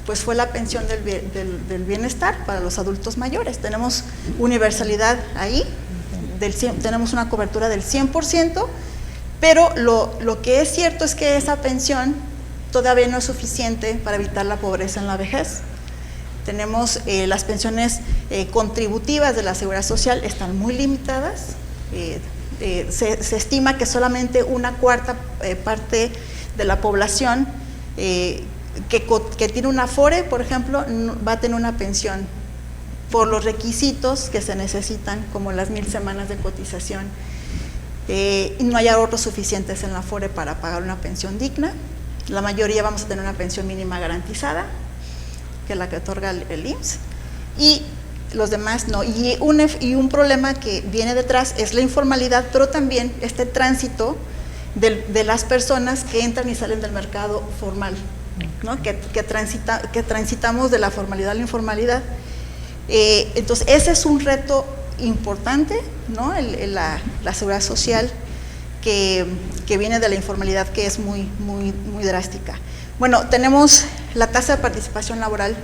[SPEAKER 4] pues fue la pensión del bienestar para los adultos mayores. Tenemos universalidad ahí, tenemos una cobertura del 100%, pero lo que es cierto es que esa pensión todavía no es suficiente para evitar la pobreza en la vejez. Tenemos las pensiones contributivas de la Seguridad Social están muy limitadas. Se estima que solamente una cuarta parte de la población que tiene una Afore, por ejemplo, va a tener una pensión por los requisitos que se necesitan, como las 1000 semanas de cotización, y no hay ahorros suficientes en la Afore para pagar una pensión digna. La mayoría vamos a tener una pensión mínima garantizada, que es la que otorga el IMSS, y los demás no. Y un problema que viene detrás es la informalidad, pero también este tránsito de las personas que entran y salen del mercado formal, ¿no? que transitamos de la formalidad a la informalidad. Entonces ese es un reto importante, ¿no? La seguridad social que viene de la informalidad, que es muy drástica. Bueno, tenemos la tasa de participación laboral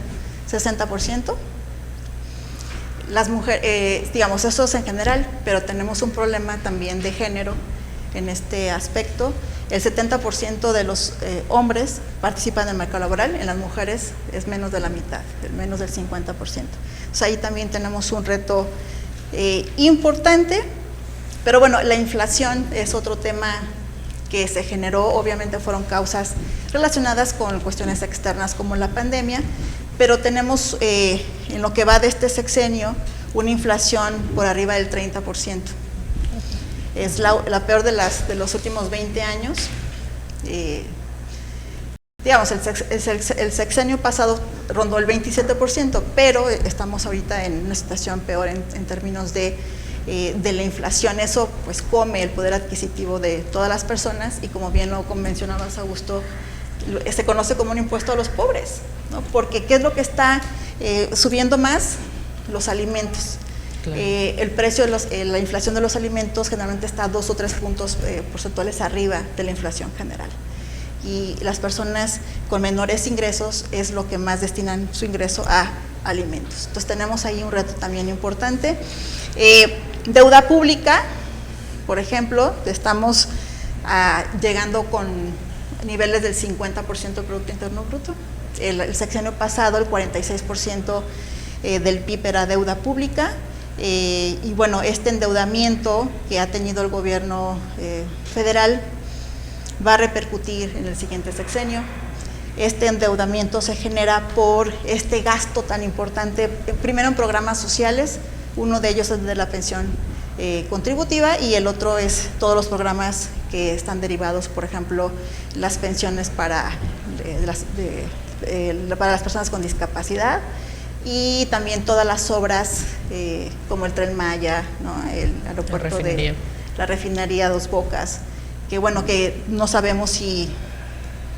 [SPEAKER 4] 60%, las mujeres, digamos, eso es en general, pero tenemos un problema también de género en este aspecto. El 70% de los hombres participan en el mercado laboral, en las mujeres es menos de la mitad, menos del 50%. Entonces ahí también tenemos un reto importante, pero bueno, la inflación es otro tema que se generó, obviamente fueron causas relacionadas con cuestiones externas como la pandemia, pero tenemos en lo que va de este sexenio una inflación por arriba del 30%. Es la peor de los últimos 20 años. Digamos, el sexenio pasado rondó el 27%, pero estamos ahorita en una situación peor en términos de la inflación. Eso pues come el poder adquisitivo de todas las personas y, como bien lo mencionabas, Augusto, se conoce como un impuesto a los pobres, ¿no? Porque ¿qué es lo que está subiendo más? Los alimentos. Claro. El precio de la inflación de los alimentos generalmente está 2 o 3 puntos porcentuales arriba de la inflación general. Y las personas con menores ingresos es lo que más destinan su ingreso a alimentos. Entonces tenemos ahí un reto también importante. Deuda pública, por ejemplo, estamos llegando con niveles del 50% del Producto Interno Bruto. El sexenio pasado el 46% del PIB era deuda pública. Y bueno, este endeudamiento que ha tenido el gobierno federal va a repercutir en el siguiente sexenio. Este endeudamiento se genera por este gasto tan importante, primero en programas sociales, uno de ellos es de la pensión contributiva y el otro es todos los programas que están derivados, por ejemplo, las pensiones para las personas con discapacidad, y también todas las obras como el Tren Maya, ¿no? El aeropuerto de la refinería Dos Bocas, que bueno, que no sabemos si,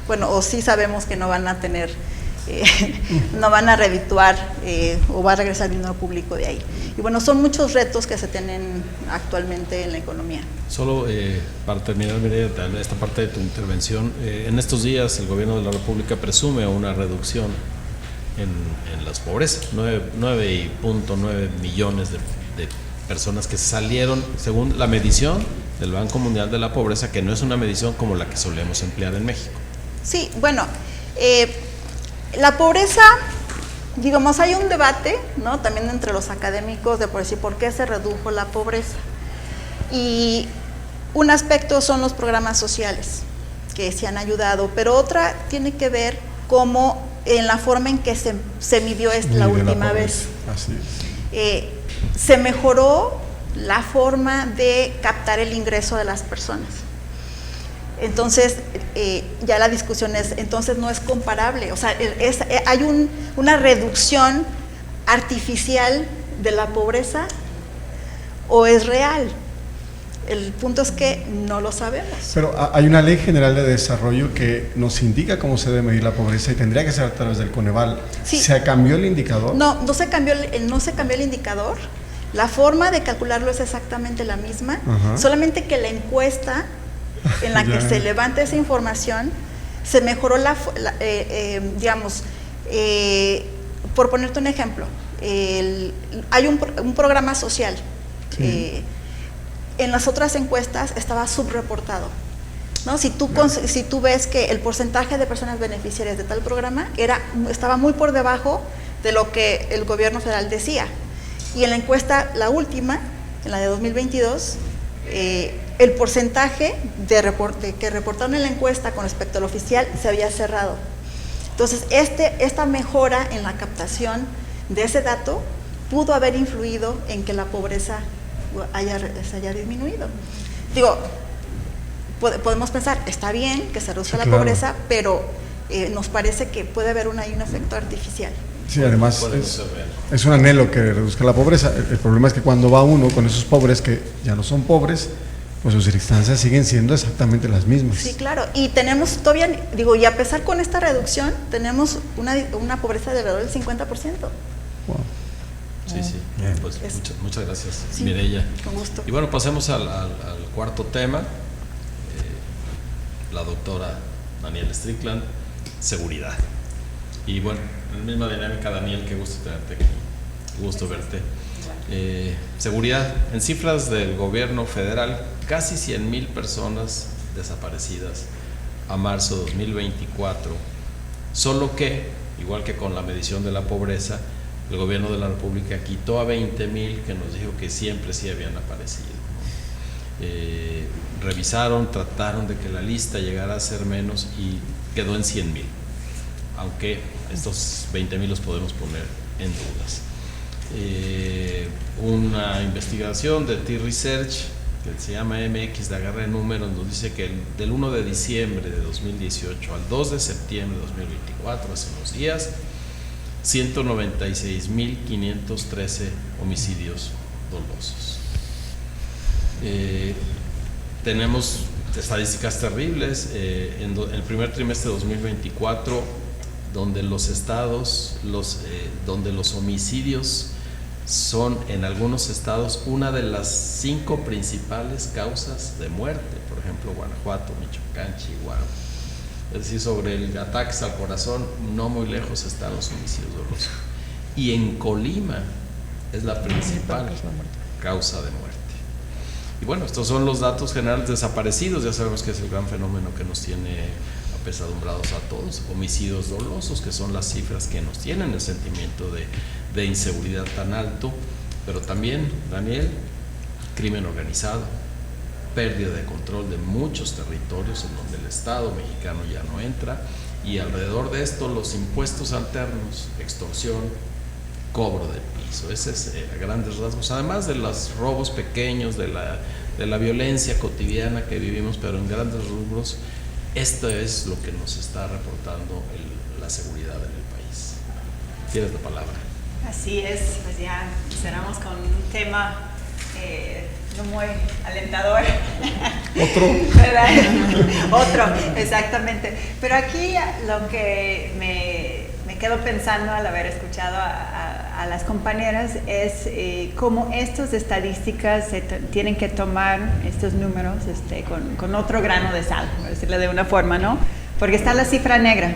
[SPEAKER 4] bueno, o sí sabemos que no van a tener, no van a redituar o va a regresar dinero público de ahí. Y bueno, son muchos retos que se tienen actualmente en la economía.
[SPEAKER 3] Solo para terminar, Mireya, esta parte de tu intervención, en estos días el gobierno de la República presume una reducción en las pobrezas, 9.9 millones de personas que salieron, según la medición del Banco Mundial de la Pobreza, que no es una medición como la que solemos emplear en México.
[SPEAKER 4] Sí, bueno, la pobreza, digamos, hay un debate, ¿no? También entre los académicos de por decir por qué se redujo la pobreza. Y un aspecto son los programas sociales, que se han ayudado, pero otra tiene que ver cómo en la forma en que se midió la última vez.
[SPEAKER 2] Así es.
[SPEAKER 4] Se mejoró la forma de captar el ingreso de las personas. Entonces, ya la discusión es, entonces no es comparable, o sea, hay una reducción artificial de la pobreza o es real. El punto es que no lo sabemos.
[SPEAKER 2] Pero hay una ley general de desarrollo que nos indica cómo se debe medir la pobreza y tendría que ser a través del Coneval.
[SPEAKER 4] Sí.
[SPEAKER 2] ¿Se cambió el indicador?
[SPEAKER 4] No se cambió el indicador. La forma de calcularlo es exactamente la misma, solamente que la encuesta en la que se levanta esa información se mejoró digamos, por ponerte un ejemplo, hay un programa social.
[SPEAKER 2] Sí.
[SPEAKER 4] En las otras encuestas estaba subreportado, ¿no? Si tú ves que el porcentaje de personas beneficiarias de tal programa estaba muy por debajo de lo que el gobierno federal decía. Y en la encuesta, la última, en la de 2022, el porcentaje que reportaron en la encuesta con respecto al oficial se había cerrado. Entonces, esta mejora en la captación de ese dato pudo haber influido en que la pobreza se haya disminuido. Digo, podemos pensar, está bien que se reduzca la pobreza, pero nos parece que puede haber un efecto artificial.
[SPEAKER 2] Sí, además es un anhelo que reduzca la pobreza. El problema es que cuando va uno con esos pobres que ya no son pobres, pues sus circunstancias siguen siendo exactamente las mismas.
[SPEAKER 4] Sí, claro. Y tenemos todavía, y a pesar con esta reducción, tenemos una pobreza de alrededor del 50%.
[SPEAKER 2] Wow.
[SPEAKER 3] Sí. Pues muchas gracias,
[SPEAKER 4] sí,
[SPEAKER 3] Mireya.
[SPEAKER 4] Con gusto.
[SPEAKER 3] Y bueno, pasemos al cuarto tema. La doctora Daniela Strickland, seguridad. Y bueno, en la misma dinámica, Daniel, qué gusto tenerte aquí, qué gusto verte. Seguridad, en cifras del gobierno federal, casi 100,000 personas desaparecidas a marzo de 2024, solo que, igual que con la medición de la pobreza, el gobierno de la República quitó a 20,000 que nos dijo que siempre sí habían aparecido. Revisaron, trataron de que la lista llegara a ser menos y quedó en 100,000, aunque estos 20,000 los podemos poner en dudas. Una investigación de T-Research que se llama MX de agarre de números nos dice que del 1 de diciembre de 2018 al 2 de septiembre de 2024, hace unos días, 196,513 homicidios dolosos. Tenemos estadísticas terribles en el primer trimestre de 2024, donde los estados, donde los homicidios son en algunos estados una de las 5 principales causas de muerte. Por ejemplo, Guanajuato, Michoacán, Chihuahua. Es decir, sobre el ataques al corazón, no muy lejos están los homicidios dolosos. Y en Colima es la principal causa de muerte. Y bueno, estos son los datos generales desaparecidos. Ya sabemos que es el gran fenómeno que nos tiene apesadumbrados a todos. Homicidios dolosos, que son las cifras que nos tienen el sentimiento de inseguridad tan alto. Pero también, Daniel, crimen organizado, pérdida de control de muchos territorios en donde el Estado mexicano ya no entra, y alrededor de esto los impuestos alternos, extorsión, cobro del piso. Ese es a grandes rasgos, además de los robos pequeños, de la violencia cotidiana que vivimos, pero en grandes rubros, esto es lo que nos está reportando la seguridad en el país. Tienes la palabra.
[SPEAKER 7] Así es, pues ya cerramos con un tema no muy alentador.
[SPEAKER 2] Otro.
[SPEAKER 7] ¿Verdad? Otro, exactamente. Pero aquí lo que me quedo pensando al haber escuchado a las compañeras es cómo estas estadísticas tienen que tomar estos números con otro grano de sal, por decirlo de una forma, ¿no? Porque está la cifra negra.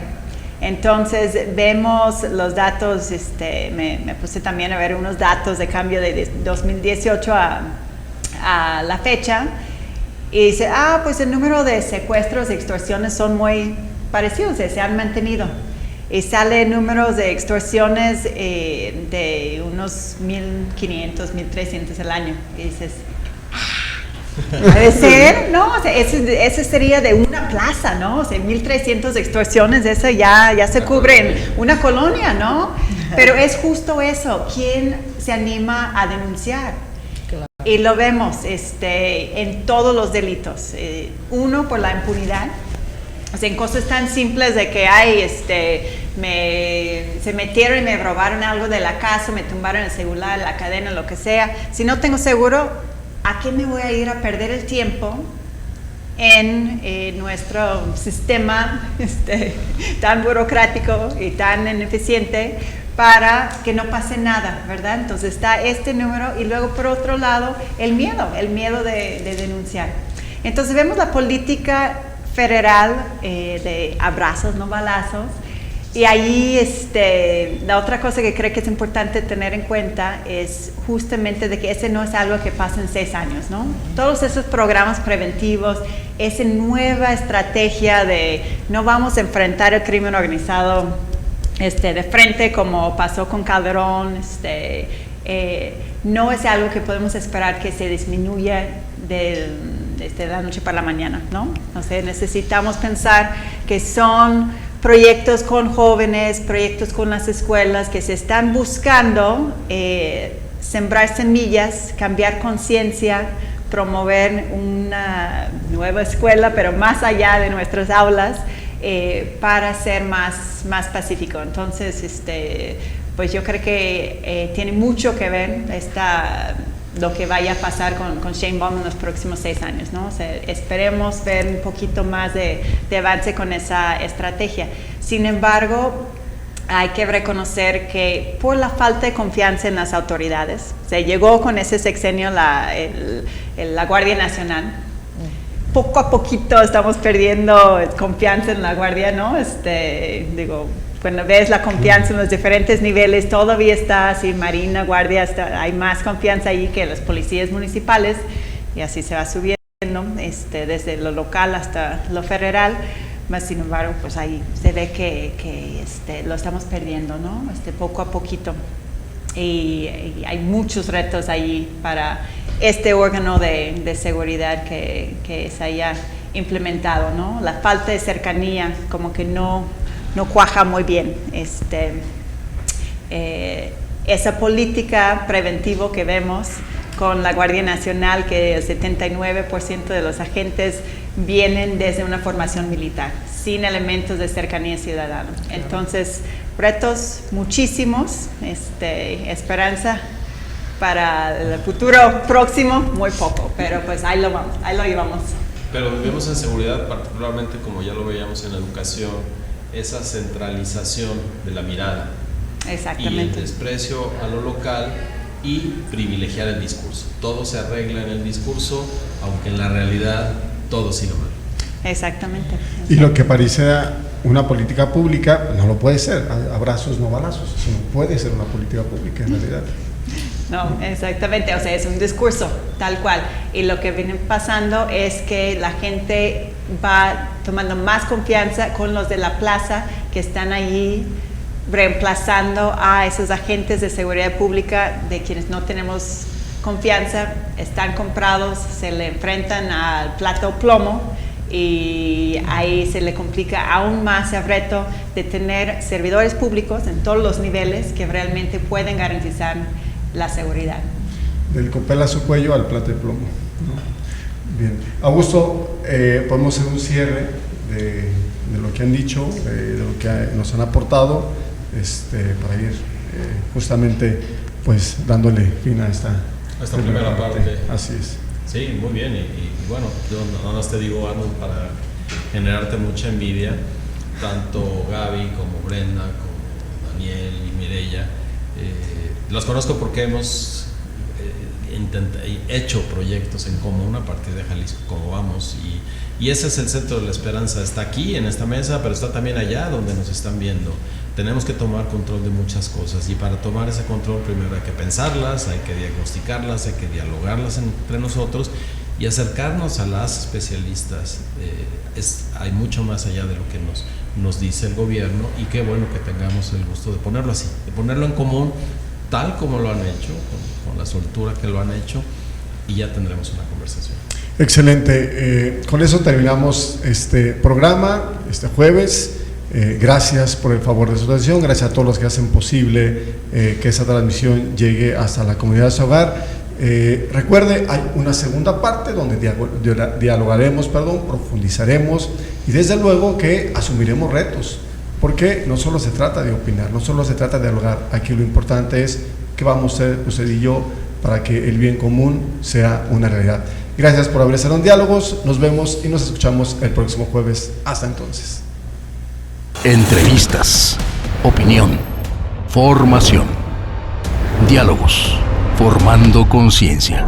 [SPEAKER 7] Entonces vemos los datos, me puse también a ver unos datos de cambio de 2018 a la fecha, y dice, pues el número de secuestros y extorsiones son muy parecidos, se han mantenido, y sale números de extorsiones de unos 1,500, 1,300 al año, y dices, ¿puede ser? No, o sea, ese sería de una plaza, ¿no? O sea, 1,300 extorsiones, eso ya se cubre en una colonia, ¿no? Pero es justo eso, ¿quién se anima a denunciar?
[SPEAKER 5] Claro.
[SPEAKER 7] Y lo vemos en todos los delitos. Uno, por la impunidad, o sea, en cosas tan simples de que se metieron y me robaron algo de la casa, me tumbaron el celular, la cadena, lo que sea. Si no tengo seguro, ¿a qué me voy a ir a perder el tiempo en nuestro sistema tan burocrático y tan ineficiente para que no pase nada, ¿verdad? Entonces está este número, y luego por otro lado el miedo de denunciar. Entonces vemos la política federal de abrazos, no balazos. Y ahí la otra cosa que creo que es importante tener en cuenta es justamente de que ese no es algo que pasa en 6 años, ¿no? Todos esos programas preventivos, esa nueva estrategia de no vamos a enfrentar el crimen organizado de frente como pasó con Calderón, no es algo que podemos esperar que se disminuya de la noche para la mañana, ¿no? O sea, necesitamos pensar que son proyectos con jóvenes, proyectos con las escuelas que se están buscando sembrar semillas, cambiar conciencia, promover una nueva escuela, pero más allá de nuestras aulas, para ser más pacífico. Entonces, pues yo creo que tiene mucho que ver lo que vaya a pasar con Sheinbaum en los próximos 6 años, ¿no? O sea, esperemos ver un poquito más de avance con esa estrategia. Sin embargo, hay que reconocer que por la falta de confianza en las autoridades, se llegó con ese sexenio la Guardia Nacional. Poco a poquito estamos perdiendo confianza en la Guardia, ¿no? Cuando ves la confianza en los diferentes niveles, todavía está así, Marina, Guardia, hay más confianza ahí que las policías municipales, y así se va subiendo, desde lo local hasta lo federal, más sin embargo, pues ahí se ve que lo estamos perdiendo, ¿no? Poco a poquito. Y hay muchos retos ahí para este órgano de seguridad que se haya implementado, ¿no? La falta de cercanía, como que no cuaja muy bien. Esa política preventiva que vemos con la Guardia Nacional, que el 79% de los agentes vienen desde una formación militar, sin elementos de cercanía ciudadana. Entonces, retos muchísimos, esperanza para el futuro próximo, muy poco, pero pues ahí lo llevamos.
[SPEAKER 3] Pero vivimos en seguridad, particularmente como ya lo veíamos en la educación, esa centralización de la mirada.
[SPEAKER 7] Exactamente.
[SPEAKER 3] Y el desprecio a lo local y privilegiar el discurso. Todo se arregla en el discurso, aunque en la realidad todo sigue mal.
[SPEAKER 7] Exactamente.
[SPEAKER 2] Y lo que parece una política pública no lo puede ser, abrazos no balazos, eso no puede ser una política pública en realidad.
[SPEAKER 7] No, exactamente, o sea, es un discurso tal cual, y lo que viene pasando es que la gente va tomando más confianza con los de la plaza que están allí reemplazando a esos agentes de seguridad pública de quienes no tenemos confianza, están comprados, se le enfrentan al plato plomo, y ahí se le complica aún más el reto de tener servidores públicos en todos los niveles que realmente pueden garantizar la seguridad.
[SPEAKER 2] Del copel a su cuello al plato de plomo, ¿no? Bien. Augusto, podemos hacer un cierre de lo que han dicho, de lo que nos han aportado, para ir justamente pues dándole fin a esta
[SPEAKER 3] primera parte.
[SPEAKER 2] Así es.
[SPEAKER 3] Sí, muy bien, y bueno, yo nada más te digo, Arnold, para generarte mucha envidia, tanto Gaby como Brenda, como Daniel y Mireya, los conozco porque hemos hecho proyectos en común a partir de Jalisco Como Vamos, y ese es el centro de la esperanza. Está aquí en esta mesa, pero está también allá donde nos están viendo. Tenemos que tomar control de muchas cosas, y para tomar ese control primero hay que pensarlas, hay que diagnosticarlas, hay que dialogarlas entre nosotros y acercarnos a las especialistas. Hay mucho más allá de lo que nos dice el gobierno, y qué bueno que tengamos el gusto de ponerlo así, de ponerlo en común tal como lo han hecho, con la soltura que lo han hecho, y ya tendremos una conversación.
[SPEAKER 2] Excelente, con eso terminamos este programa este jueves. Gracias por el favor de su atención, gracias a todos los que hacen posible que esa transmisión llegue hasta la comunidad de su hogar. Recuerde, hay una segunda parte donde dialogaremos, profundizaremos, y desde luego que asumiremos retos, porque no solo se trata de opinar, no solo se trata de dialogar, aquí lo importante es qué vamos a hacer usted y yo para que el bien común sea una realidad. Gracias por haber estado en Diálogos, nos vemos y nos escuchamos el próximo jueves. Hasta entonces.
[SPEAKER 1] Entrevistas, opinión, formación, diálogos, formando conciencia.